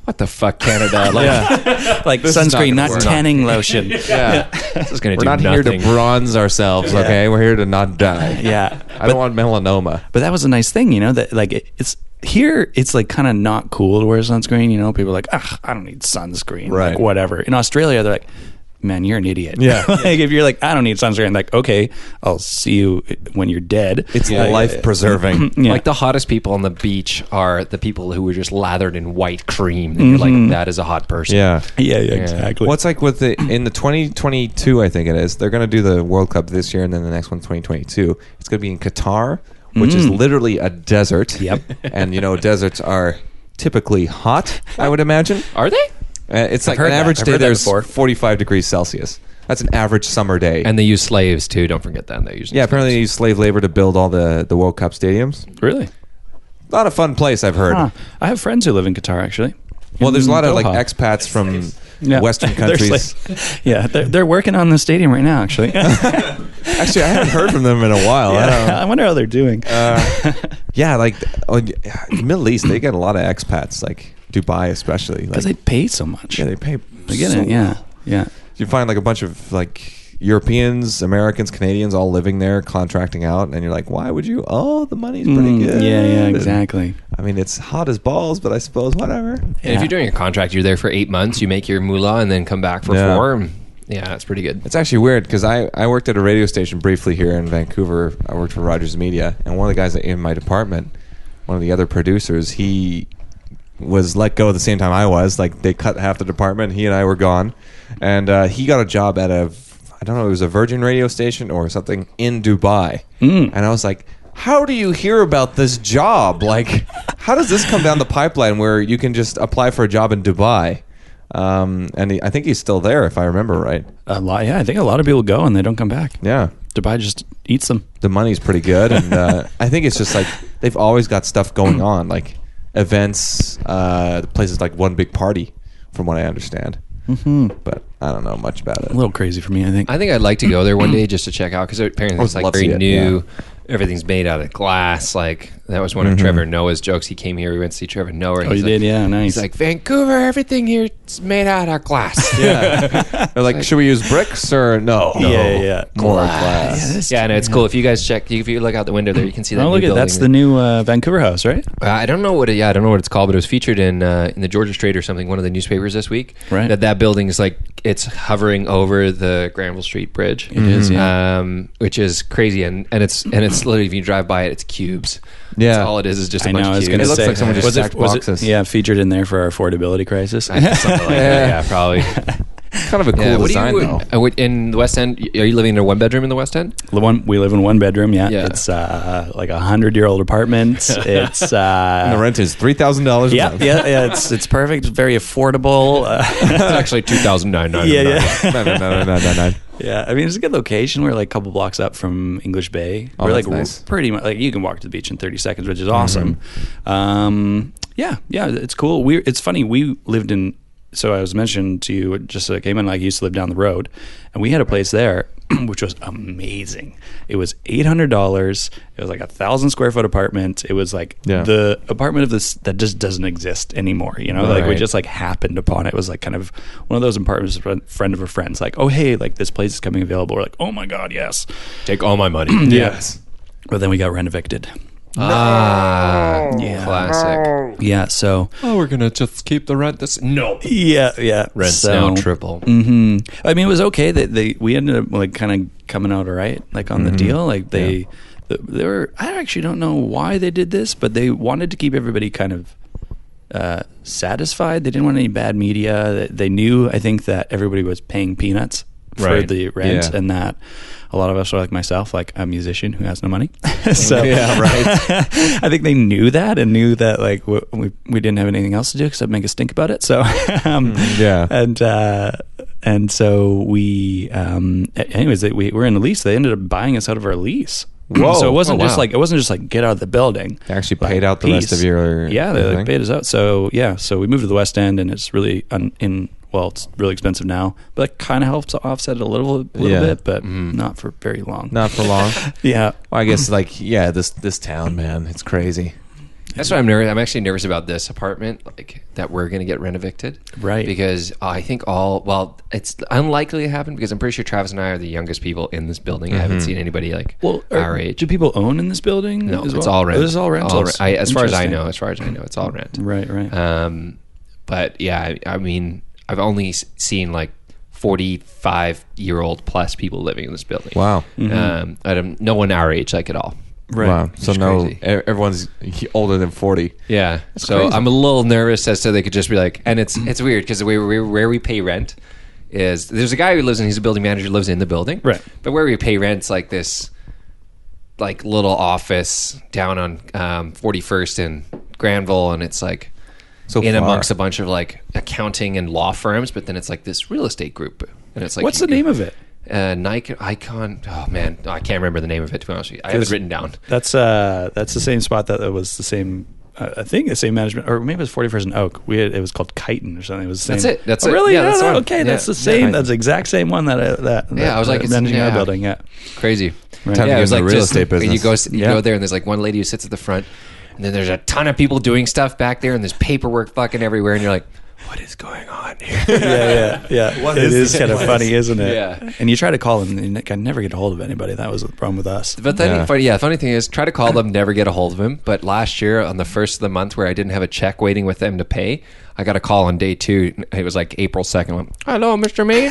"What the fuck, Canada?" Like, Like This is sunscreen, not not gonna work. tanning lotion. yeah, this is gonna We're do not nothing. here to bronze ourselves, okay? We're here to not die. Yeah, I don't want melanoma. but that was a nice thing, that like it's here. It's like kind of not cool to wear sunscreen. People are like, I don't need sunscreen. Right. Like, whatever. In Australia, they're like, man, you're an idiot. Yeah. Like if you're like, I don't need sunscreen, like, okay, I'll see you when you're dead. It's Yeah. life preserving. Yeah. Like the hottest people on the beach are the people who were just lathered in white cream. And you're like, that is a hot person. Yeah. yeah, exactly. Well, it's like with in the 2022, I think it is. They're going to do the World Cup this year, and then the next one, 2022. It's going to be in Qatar, which is literally a desert. Yep. And deserts are typically hot, I would imagine. Are they? It's like heard an that. average I've day heard that there's before. 45 degrees Celsius. That's an average summer day. And they use slaves too. Don't forget that. They use apparently they use slave labor to build all the World Cup stadiums. Really? Not a fun place, I've heard. Huh. I have friends who live in Qatar, actually. Well, there's a lot of like Doha. expats from Yeah. Western They're countries. yeah, they're working on the stadium right now, actually. Actually, I haven't heard from them in a while. I don't know. I wonder how they're doing. Yeah, like Middle East, they get a lot of expats, like Dubai especially. Because Like, they pay so much. yeah, they pay. They get so it. Yeah, yeah. You find like a bunch of like Europeans, Americans, Canadians all living there, contracting out, and you're like, why would you? Oh, the money's pretty good. Yeah, And, exactly. I mean, it's hot as balls, but I suppose whatever. And if you're doing a contract, you're there for 8 months. You make your moolah and then come back for Yeah. 4. Yeah, that's pretty good. It's actually weird because I worked at a radio station briefly here in Vancouver. I worked for Rogers Media, and one of the guys in my department, one of the other producers, he was let go at the same time I was. Like they cut half the department. He and I were gone, and he got a job at a don't know, it was a Virgin radio station or something in Dubai. And I was like, how do you hear about this job? Like, how does this come down the pipeline where you can just apply for a job in Dubai? I think he's still there, if I remember right. A lot, yeah. I think a lot of people go and they don't come back. Yeah. Dubai just eats them. The money's pretty good, and I think it's just like they've always got stuff going on, like events, places like One Big Party, from what I understand. But I don't know much about it. A little crazy for me, I think. I think I'd like to go there one day just to check out, because apparently it's like very new. Yeah. Everything's made out of glass. Like, that was one of Trevor Noah's jokes. He came here. We went to see Trevor Noah. Oh, you did? Yeah, nice. He's like, Vancouver, everything here is made out of glass. Yeah. They're like, should we use bricks or no? Yeah. More glass. Yeah, no, it's cool. If you guys check, if you look out the window there, you can see that. Oh, look at that's the new Vancouver house, right? I don't know what it's called, but it was featured in the Georgia Straight or something, one of the newspapers this week. Right. That building is like, it's hovering over the Granville Street Bridge. It is, yeah. Which is crazy, and it's literally, if you drive by it, it's cubes. Yeah. That's all it is just a bunch of cubes. It looks like someone just stacked boxes. Featured in there for our affordability crisis. Something like that, yeah, probably. Kind of a cool design, though. In the West End, are you living in a one bedroom in the West End? We live in one bedroom. Yeah. It's like 100-year-old apartment. It's and the rent is $3,000. Yeah. It's perfect. It's very affordable. It's actually $2,999. Yeah. Yeah, I mean, it's a good location. We're like a couple blocks up from English Bay. Oh, we're like nice. Pretty much like you can walk to the beach in 30 seconds, which is awesome. Yeah, it's cool. It's funny. We lived in. So I was mentioned to you just I came in. Like, I used to live down the road, and we had a place there, which was amazing. It was $800. It was like 1,000 square foot apartment. It was like the apartment of this that just doesn't exist anymore. You know, like we just like happened upon it. It was like kind of one of those apartments. A friend of a friend's like, oh hey, like this place is coming available. We're like, oh my god, yes, take all my money. Yes, but then we got rent evicted. Yeah, classic. Yeah, so we're gonna just keep the rent. Yeah. Rent's now triple. I mean, it was okay that we ended up like kind of coming out all right, like on the deal. Like they were. I actually don't know why they did this, but they wanted to keep everybody kind of satisfied. They didn't want any bad media. They knew, I think, that everybody was paying peanuts for the rent, and that a lot of us are like myself, like a musician who has no money. So I think they knew that and knew that like we didn't have anything else to do except make a stink about it. So and so we anyways we were in a lease. They ended up buying us out of our lease. Whoa! So it wasn't just like get out of the building. They actually paid out the rest of your they like paid us out. So so we moved to the West End, and it's really it's really expensive now, but it kind of helps to offset it a little bit, but not for very long. Not for long. Yeah. Well, I guess this town, man, it's crazy. That's why I'm nervous. I'm actually nervous about this apartment, like that we're going to get rent evicted, right? Because I think it's unlikely to happen because I'm pretty sure Travis and I are the youngest people in this building. I haven't seen anybody like our age. Do people own in this building? No, it's all rent. This is all rentals. As far as I know, it's all rent. Right. But yeah, I mean, I've only seen like 45-year-old plus people living in this building. Wow. No one our age, like at all. Right. Wow. So everyone's older than 40. Yeah. So crazy. I'm a little nervous as to they could just be like, and it's weird because the way where we pay rent is there's a guy who lives in, he's a building manager, lives in the building. Right. But where we pay rent's like this like little office down on 41st in Granville, and it's like amongst a bunch of like accounting and law firms, but then it's like this real estate group, and it's like, what's the name of it? Nike Icon. Oh man, I can't remember the name of it, to be honest with you. I have it written down. That's the same spot that was the same. I think the same management, or maybe it was 41st and Oak. It was called Chiton or something. It was the same. That's it. Really? Yeah, that's okay. That's the same. That's the exact same one that I was like, it's managing our building. Yeah, crazy. Right. Time to get in the real estate business. You go there, and there's like one lady who sits at the front, and then there's a ton of people doing stuff back there, and there's paperwork fucking everywhere, and you're like, what is going on here? Yeah. It is kind of funny, isn't it? Yeah. And you try to call them, and you can never get a hold of anybody. That was the problem with us. But then, funny thing is, try to call them, never get a hold of him. But last year, on the first of the month, where I didn't have a check waiting with them to pay, I got a call on day 2. It was like April 2nd. Hello, Mr. Main.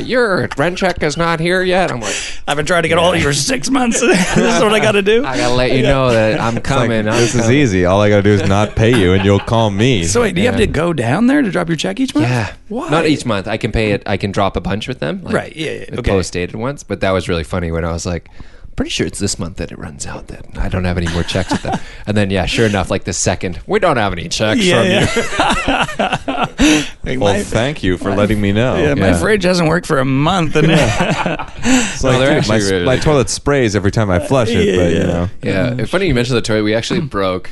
your rent check is not here yet. I'm like, I've been trying to get all of you for 6 months. This is what I got to do. I gotta let you know that I'm coming. This is easy. All I got to do is not pay you, and you'll call me. So wait, do you have to go down there to drop your check each month? Yeah. Why? Not each month. I can pay it. I can drop a bunch with them. Like, Right, yeah, okay. Post-dated ones. But that was really funny when I was like, pretty sure it's this month that it runs out, that I don't have any more checks with them. And then, yeah, sure enough, like the second, we don't have any checks from you. Well, thank you for letting me know. Yeah, my fridge hasn't worked for a month. And It's like, dude, my toilet sprays every time I flush it, but you know. Yeah, it's funny you mentioned the toilet. We actually broke.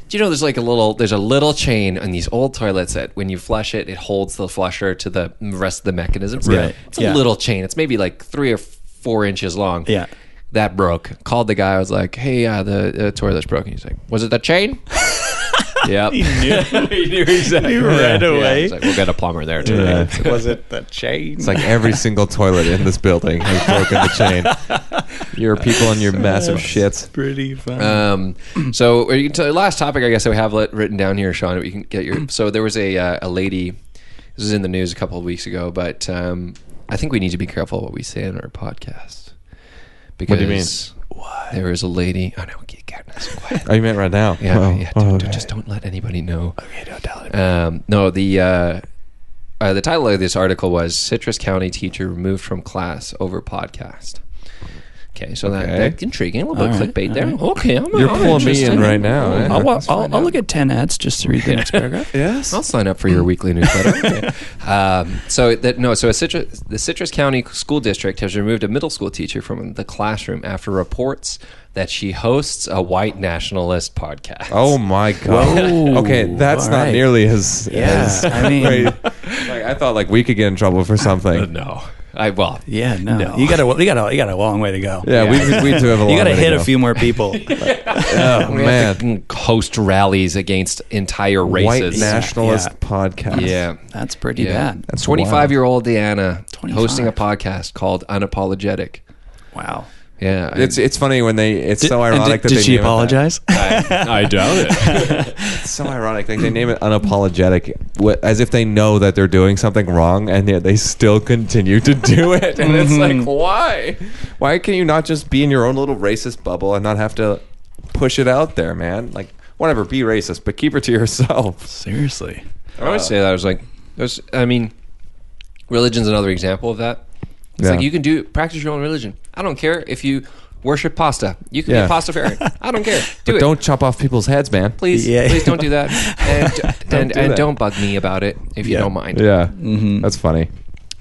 Do you know there's like there's a little chain on these old toilets that when you flush it, it holds the flusher to the rest of the mechanism. Right. It's a little chain. It's maybe like 3 or 4 inches long. Yeah. That broke. Called the guy. I was like, hey, the toilet's broken. He's like, was it the chain? Yep. He knew. He knew exactly. Knew right away. He's like, we'll get a plumber there today. Yeah. Was it the chain? It's like every single toilet in this building has broken the chain. Your people and your massive shits. Pretty fun. So you can last topic, I guess, that we have written down here, Sean. You can get your. So there was a lady. This was in the news a couple of weeks ago, but I think we need to be careful what we say in our podcast. Because what do you mean? What? There is a lady. Oh no, get nice and quiet. Oh, you meant right now? Yeah, just don't let anybody know. Okay, don't tell it. No, the title of this article was "Citrus County Teacher Removed from Class Over Podcast." Okay, so that's intriguing. A little bit of clickbait there. Right. Okay, you're pulling me in right now. I'll look at 10 ads just to read the next paragraph. Yes, I'll sign up for your weekly newsletter. Okay. The Citrus County School District has removed a middle school teacher from the classroom after reports that she hosts a white nationalist podcast. Oh my god! Whoa. Okay, that's not nearly as I mean, great. Like, I thought like we could get in trouble for something. No. You got a long way to go. Yeah, we do have a long way to go. You got to hit a few more people. Oh we man, have to host rallies against entire races. White nationalist podcast. Yeah, that's pretty bad. That's 25-year-old Deanna 25. hosting a podcast called Unapologetic. Wow. Yeah, it's funny when it's so ironic that did they she name apologize? I doubt it. It's so ironic. Like they name it unapologetic, as if they know that they're doing something wrong, and yet they still continue to do it. And it's like, why? Why can you not just be in your own little racist bubble and not have to push it out there, man? Like, whatever, be racist, but keep it to yourself. Seriously. I always say that. I was like, religion's another example of that. It's like you can practice your own religion. I don't care if you worship pasta. You can be a pastafarian. I don't care. Do it. Don't chop off people's heads, man. Please don't do that. And don't bug me about it if you don't mind. Yeah, that's funny.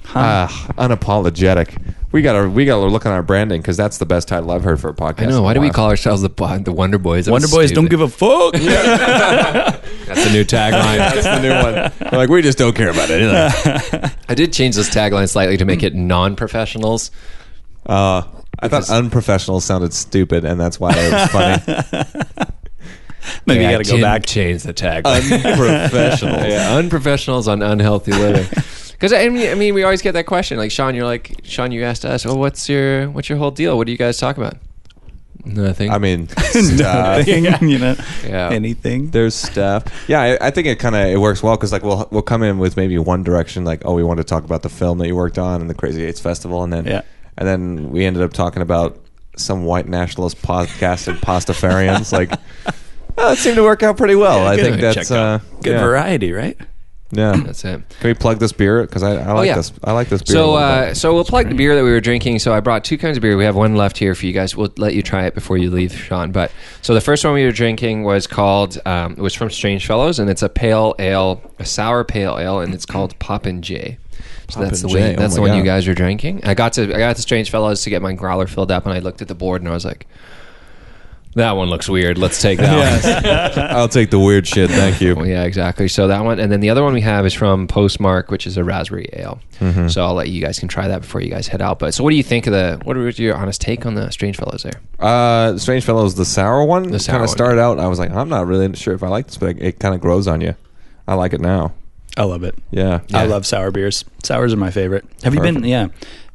Unapologetic. We gotta look on our branding because that's the best title I've heard for a podcast. I know. Why do we call ourselves the Wonder Boys? Wonder Boys don't give a fuck. That's a new tagline. That's the new one. We're like, we just don't care about it. I did change this tagline slightly to make it non-professionals. I thought unprofessional sounded stupid, and that's why it was funny. Maybe you got to go back. Change the tagline. Unprofessionals. Yeah, unprofessionals on unhealthy living. Because I mean, we always get that question. Like Sean, you asked us, "Oh, what's your whole deal? What do you guys talk about?" Nothing. I mean, stuff. Anything. There's stuff. Yeah, I think it works well because like we'll come in with maybe one direction, like, oh, we want to talk about the film that you worked on and the Crazy Eights Festival, and then we ended up talking about some white nationalist podcast and pastafarians. Like, it seemed to work out pretty well. Yeah, I think that's good variety, right? Yeah, that's it. Can we plug this beer? Because I like this. I like this beer. So we'll plug the beer that we were drinking. So I brought 2 kinds of beer. We have one left here for you guys. We'll let you try it before you leave, Sean. But so the first one we were drinking was called. It was from Strange Fellows, and it's a pale ale, a sour pale ale, and it's called Popinjay. So that's the way. That's the one you guys are drinking. I got to Strange Fellows to get my growler filled up, and I looked at the board and I was like, that one looks weird. Let's take that one. I'll take the weird shit. Thank you. Well, yeah, exactly. So that one. And then the other one we have is from Postmark, which is a raspberry ale. Mm-hmm. So I'll let you guys can try that before you guys head out. But so what do you think of what was your honest take on the Strange Fellows there? Strange Fellows, the sour one. The sour kind of started out, I was like, I'm not really sure if I like this, but it kind of grows on you. I like it now. I love it. Yeah. I love sour beers. Sours are my favorite. Have you been,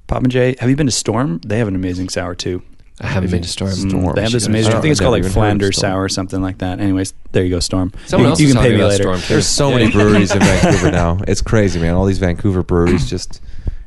Popinjay, have you been to Storm? They have an amazing sour too. I haven't been to Storm. They have this amazing. I think it's called like Flanders Sour or something like that. Anyways, there you go, Storm. Someone else you can pay me later. Storm, there's so many breweries in Vancouver now. It's crazy, man. All these Vancouver breweries just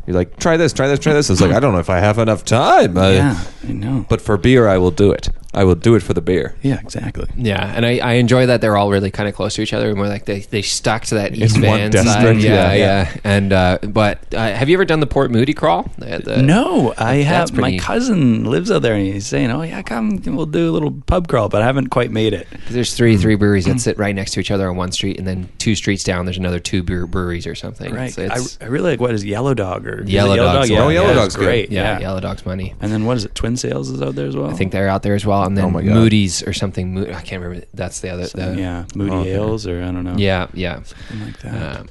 You're like, try this. I was like, I don't know if I have enough time. Yeah, I know. But for beer, I will do it. I will do it for the beer. Yeah, exactly. Yeah, and I enjoy that they're all really kind of close to each other, and more like they stuck to that East one Van district, side. Yeah. And but have you ever done the Port Moody crawl? No, I have. pretty- My cousin lives out there, and he's saying, "Oh yeah, come, we'll do a little pub crawl," but I haven't quite made it. There's three breweries that sit right next to each other on one street, and then 2 streets down, there's another 2 breweries or something. Right. It's I really like what is Yellow Dog or Yellow Dog's Yeah, one. Yellow yeah, Dog's it's great. yeah, Yellow Dog's money. And then what is it? Twin Sails is out there as well. I think they're out there as well, and then my God. Moody's or something. I can't remember. That's the other. yeah, Moody okay. Ales or I don't know. Yeah. Something like that.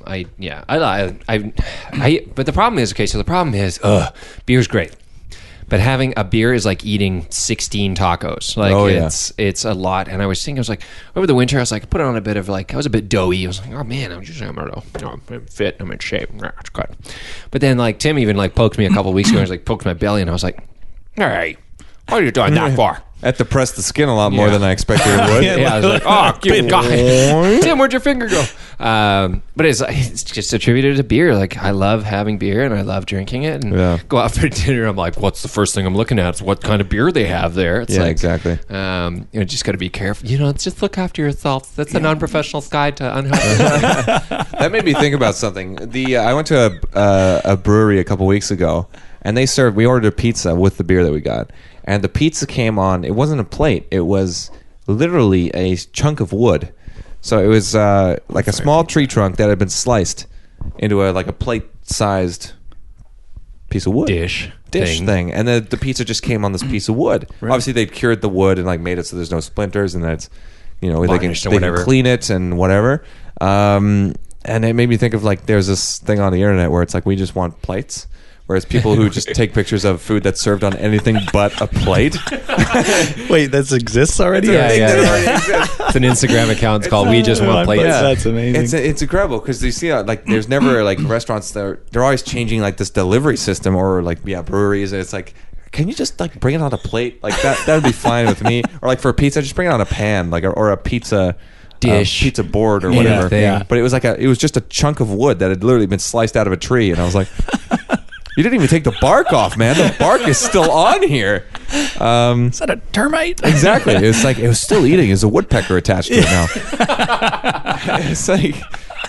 But the problem is, beer's great. But having a beer is like eating 16 tacos. Like it's a lot. And I was thinking, I was like, over the winter, I was like, put on a bit of like, I was a bit doughy. I was like, oh man, I'm fit, I'm in shape. It's good. But then like Tim even like poked me a couple weeks ago. He was like, poked my belly, and I was like, all right, what are you doing that for? That depressed the skin a lot more than I expected it would. Yeah, I was like, oh, God. Tim, where'd your finger go? But it's just attributed to beer. Like, I love having beer, and I love drinking it. And go out for dinner, I'm like, what's the first thing I'm looking at? It's what kind of beer they have there. It's like, exactly. Just got to be careful. Just look after yourself. That's an unprofessional guide to unhealthy. That made me think about something. I went to a brewery a couple weeks ago, and we ordered a pizza with the beer that we got. And the pizza came on, it wasn't a plate, it was literally a chunk of wood. So it was like a small tree trunk that had been sliced into a plate-sized piece of wood. Dish thing. And the pizza just came on this piece of wood. Right. Obviously, they'd cured the wood and made it so there's no splinters, and that it's, they can clean it and whatever. And it made me think of there's this thing on the internet where it's like, we just want plates. Whereas people who just take pictures of food that's served on anything but a plate. Wait, that exists already? Yeah. It's an Instagram account. It's called We Just Want Plates. Yeah. That's amazing. It's incredible because you see, there's never restaurants that they're always changing this delivery system or breweries, and it's like, can you just bring it on a plate? That would be fine with me. Or for a pizza, just bring it on a pan, or a pizza dish, pizza board or whatever. Yeah. But it was just a chunk of wood that had literally been sliced out of a tree, and I was like. You didn't even take the bark off, man. The bark is still on here. Is that a termite? Exactly. It's it was still eating. There's a woodpecker attached to it now. It's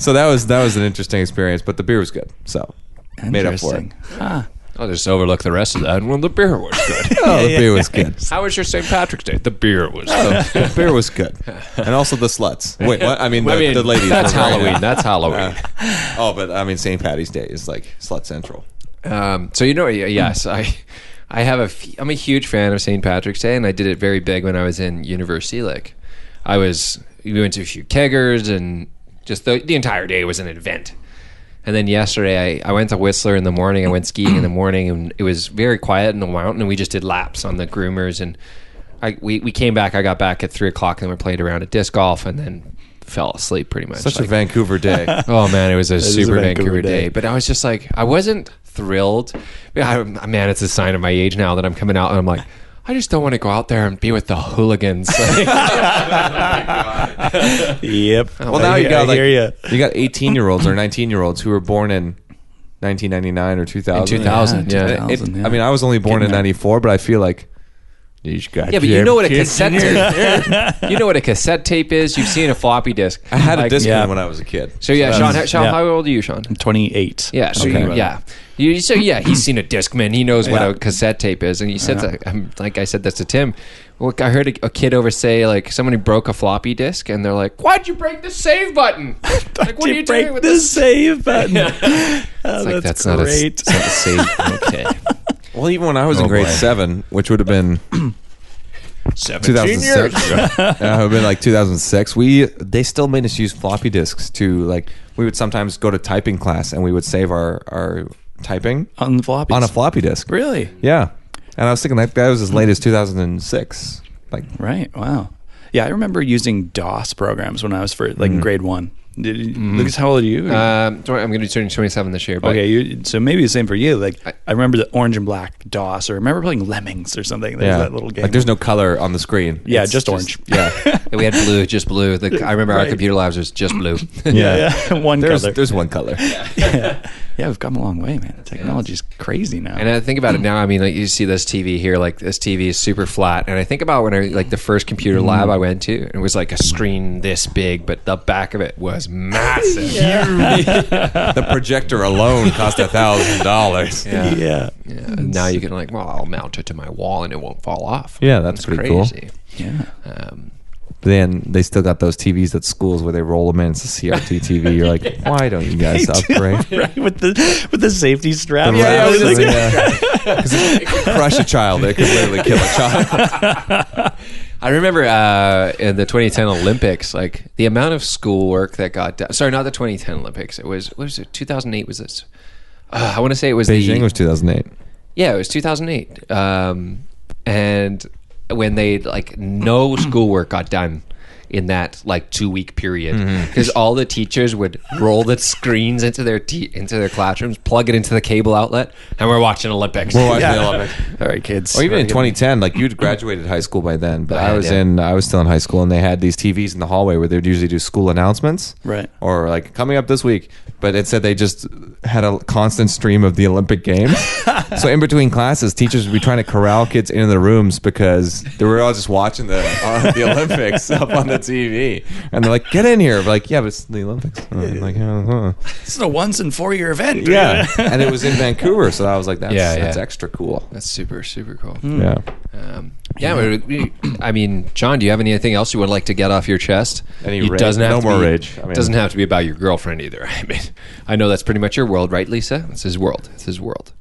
so that was an interesting experience, but the beer was good. So made up for it. Huh. I'll just overlook the rest of that. Well, the beer was good. The beer was good. How was your St. Patrick's Day? The beer was good. The beer was good. And also the sluts. Wait, what? I mean, the ladies. That's Halloween. That's Halloween. But St. Patty's Day is Slut Central. So yes, I'm a huge fan of St. Patrick's Day, and I did it very big when I was in university. We went to a few keggers, and just the entire day was an event. And then yesterday, I went to Whistler in the morning. I went skiing in the morning, and it was very quiet in the mountain, and we just did laps on the groomers. And we came back. I got back at 3:00, and we played around at disc golf, and then fell asleep pretty much. Such a Vancouver day. Oh man, it was a super Vancouver day. But I was just I wasn't thrilled. Man, it's a sign of my age now that I'm coming out and I'm like, I just don't want to go out there and be with the hooligans. Yep. Well, now you got you got 18-year-olds or 19-year-olds who were born in 1999 or 2000. In 2000, yeah. I mean, I was only born in 94, but I feel like but you know what a cassette tape you know what a cassette tape is. You've seen a floppy disk. I had a disc when I was a kid. So Sean, how old are you, Sean? I'm 28. Yeah. So he's seen a Discman. He knows what a cassette tape is, and he said that. Like I said, that's to Tim. Well, I heard a kid over say somebody broke a floppy disk, and they're like, "Why'd you break the save button? What are you doing with the save button?" That's not great. It's not a save. Okay. Well, even when I was in grade 7, which would have been 17 years ago. It would have been 2006. They still made us use floppy disks to we would sometimes go to typing class and we would save our typing on the floppy on a floppy disk. Really? Yeah. And I was thinking that was as late as 2006. Right. Wow. Yeah, I remember using DOS programs when I was in grade 1. Lucas, how old are you? I'm going to be turning 27 this year. But okay, so maybe the same for you. I remember the orange and black DOS, or I remember playing Lemmings or something. There's that little game. There's no color on the screen. Yeah, just orange. Yeah. We had blue, just blue. I remember our computer labs was just blue. Yeah. One color. There's one color. Yeah. Yeah, we've come a long way, man. Technology's crazy now. And I think about it now. I mean, like you see this TV here, like this TV is super flat. And I think about when the first computer lab I went to, and it was like a screen this big, but the back of it was massive. The projector alone cost $1,000. Yeah. And now you can I'll mount it to my wall and it won't fall off. Yeah, that's pretty crazy. cool. Yeah. But then they still got those TVs at schools where they roll them in. It's a CRT TV. You're like, why don't you guys upgrade? Right, with the safety strap. Yeah, because it could crush a child. It could literally kill a child. I remember in the 2010 Olympics, like the amount of schoolwork that got done. Sorry, not the 2010 Olympics. It was, what was it, 2008 was this? I want to say it was Beijing was 2008. Yeah, it was 2008. And when they no schoolwork got done in that 2-week period, because all the teachers would roll the screens into their classrooms, plug it into the cable outlet, and we're watching Olympics. We're watching the Olympics. All right, kids. Or even in 2010, you'd graduated high school by then, but I was still in high school, and they had these TVs in the hallway where they'd usually do school announcements, right? Or coming up this week, but it said they just had a constant stream of the Olympic Games. So in between classes, teachers would be trying to corral kids into the rooms because they were all just watching the Olympics up on the TV, and they're like, "Get in here!" But yeah, but it's the Olympics. I'm like, This is a once in 4-year event. Yeah, and it was in Vancouver, so I was like, that's extra cool. That's super, super cool. Yeah. I mean, John, do you have anything else you would like to get off your chest? Any rage? No more rage. It doesn't have to be about your girlfriend either. I mean, I know that's pretty much your world, right, Lisa? It's his world. It's his world.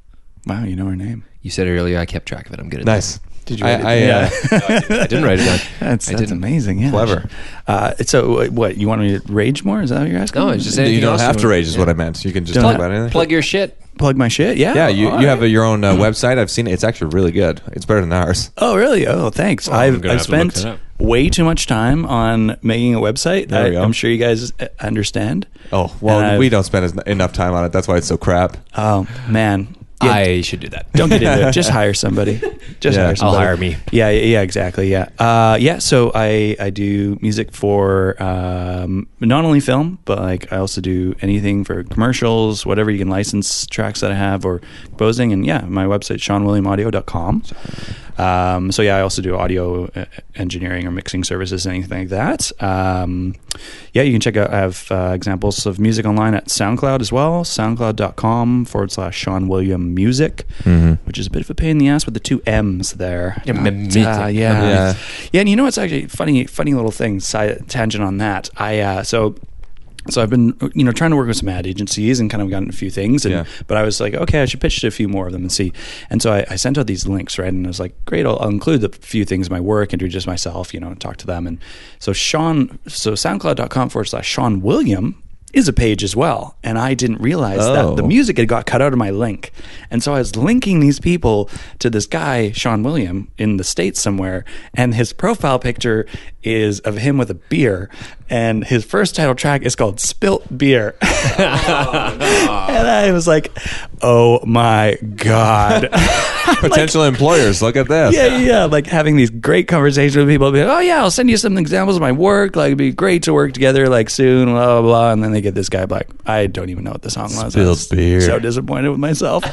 Wow, you know her name. You said it earlier. I kept track of it. I'm good at Nice. that. Did you? I didn't write it down. That's amazing. Yeah, clever. So, what you want me to rage more? Is that what you're asking? No, it's just you don't have to rage. Is what I meant. You can just talk about anything. Plug your shit. Plug my shit. Yeah. Yeah. You have your own website. I've seen it. It's actually really good. It's better than ours. Oh, really? Oh, thanks. I've spent way too much time on making a website. There we go. I'm sure you guys understand. Oh, well, we don't spend enough time on it. That's why it's so crap. Oh, man. Yeah, I should do that. Don't get into it. Just hire somebody. Hire somebody. I'll hire me. Yeah, exactly. Yeah. So I do music for not only film, but I also do anything for commercials, whatever you can license tracks that I have or composing. And my website, SeanWilliamAudio.com. I also do audio engineering or mixing services, anything like that. You can check out, I have examples of music online at SoundCloud as well, soundcloud.com/Sean William Music, which is a bit of a pain in the ass with the 2 M's there. Yeah. And you know what's actually funny little thing, side tangent on that. So I've been, trying to work with some ad agencies and kind of gotten a few things, but I was like, okay, I should pitch to a few more of them and see. And so I sent out these links, right? And I was like, great, I'll include a few things of my work, introduce myself, talk to them. And so SoundCloud.com/Sean William is a page as well. And I didn't realize that the music had got cut out of my link. And so I was linking these people to this guy, Sean William, in the States somewhere. And his profile picture is of him with a beer. And his first title track is called Spilt Beer. And I was like, oh my God. Potential employers, look at this. Yeah. Having these great conversations with people. Be like, oh yeah, I'll send you some examples of my work. It'd be great to work together soon, blah, blah, blah. And then they get this guy like, I don't even know what the song was. Spilt Beer. So disappointed with myself.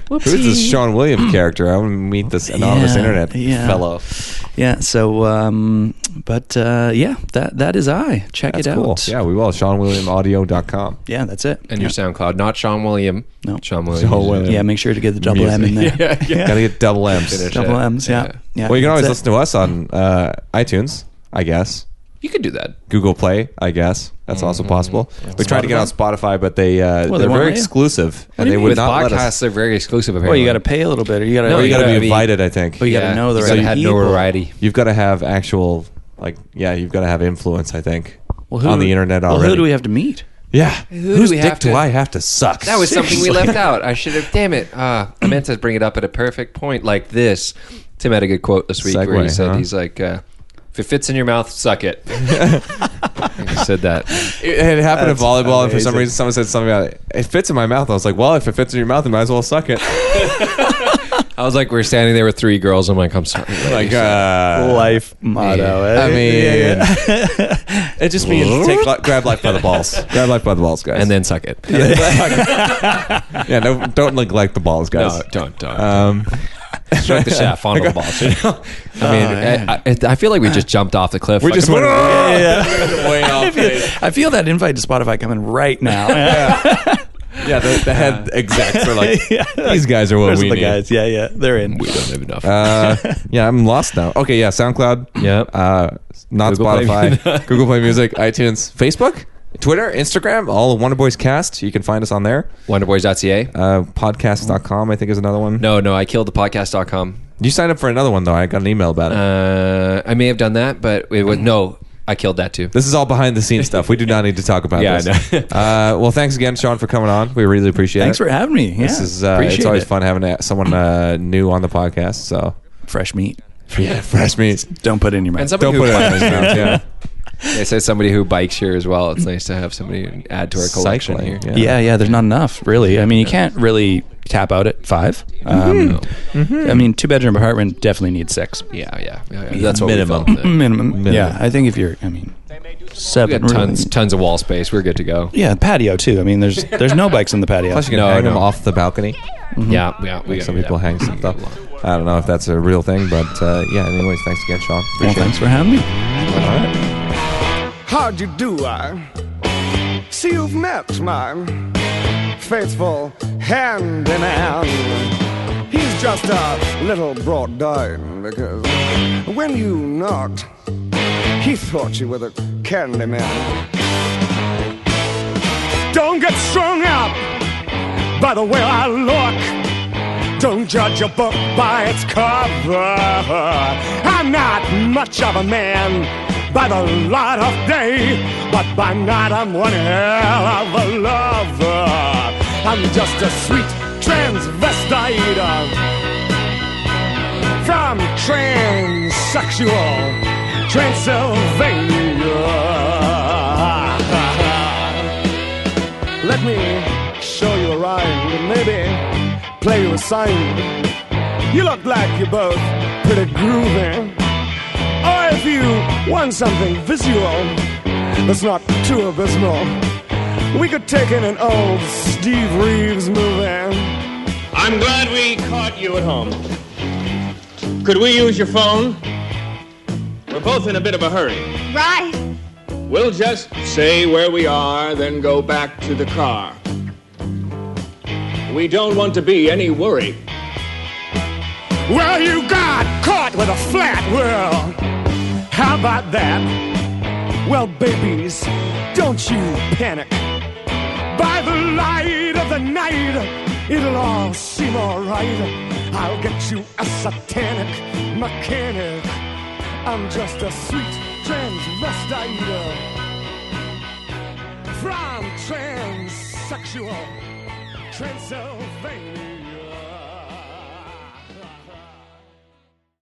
Who's this Sean William character? I want to meet this anonymous internet fellow. Yeah. So, that is I. Check it out. Cool. Yeah, we will. SeanWilliamAudio.com. Yeah, that's it. And your SoundCloud, not Sean William. No, Sean William. Yeah, make sure to get the double M in there. Gotta get double M's. Double M's. Yeah. Well, you can always listen to us on iTunes, I guess. You could do that. Google Play, I guess. That's also possible. We tried to get on Spotify, but they're very exclusive, and they would with not let podcasts, us. They're very exclusive. Apparently. Well, you got to pay a little bit, or you got to be invited. I think. But you got to know the right people. notoriety. You've got to have actual, you've got to have influence. I think on the internet already. Well, who do we have to meet? Yeah, whose dick do I have to suck? That was something we left out. I should have. Damn it! I meant to bring it up at a perfect point like this. Tim had a good quote this week where he said, "He's like." If it fits in your mouth, suck it. I said that. It happened in volleyball, and for some reason, someone said something about it. It fits in my mouth. I was like, well, if it fits in your mouth, you might as well suck it. I was like, we're standing there with 3 girls. I'm like, I'm sorry. Like, Life motto. I mean, it just means grab life by the balls. Grab life by the balls, guys. and then suck it. Yeah, no, don't neglect the balls, guys. No, don't. Stroke the shaft, fondle the balls. You know? I feel like we just jumped off the cliff. We just went way off. I feel that invite to Spotify coming right now. Yeah, the head execs are like, these guys are what we need. Guys. Yeah, they're in. We don't have enough. Yeah, I'm lost now. Okay, yeah, SoundCloud. Yep. Not Google Spotify. Play. Google Play Music, iTunes, Facebook, Twitter, Instagram, all Wonder Boys Cast. You can find us on there. Wonderboys.ca. Podcast.com, I think, is another one. No, I killed the podcast.com. You signed up for another one, though. I got an email about it. I may have done that, but it was no. I killed that too. This is all behind the scenes stuff. We do not need to talk about this. I know. Well, thanks again, Sean, for coming on. We really appreciate Thanks it. for having me. This is it's always fun having someone new on the podcast. So fresh meat. Yeah, fresh meat. Don't put it in your mouth. And somebody Don't who put it in his mouth. Yeah. They say somebody who bikes here as well. It's nice to have somebody add to our collection Cycling, here. Yeah. There's not enough, really. I mean, you can't really tap out at 5. I mean, 2-bedroom apartment definitely needs 6. Yeah. That's what Minimum. we felt. Minimum. Yeah, I think if you're, 7. We got tons of wall space. We're good to go. Yeah, patio too. I mean, there's no bikes in the patio. Plus, you can hang them off the balcony. Yeah. We Some people hang some stuff. I don't know if that's a real thing, but yeah. Anyways, thanks again, Sean. Well, thanks for having me. All right. How'd you do? I see you've met my faithful hand-in-hand. He's just a little brought down because when you knocked, he thought you were the candy man. Don't get strung up by the way I look. Don't judge a book by its cover. I'm not much of a man by the light of day, but by night I'm one hell of a lover. I'm just a sweet transvestite from transsexual Transylvania. Let me show you a rhyme and maybe play you a sign. You look like you're both pretty groovy. Or if you want something visual that's not too abysmal, we could take in an old Steve Reeves movie. I'm glad we caught you at home. Could we use your phone? We're both in a bit of a hurry. Right. We'll just say where we are, then go back to the car. We don't want to be any worry. Well, you got caught with a flat world. How about that? Well, babies, don't you panic. By the light of the night, it'll all seem alright. I'll get you a satanic mechanic. I'm just a sweet transvestite from transsexual Transylvania.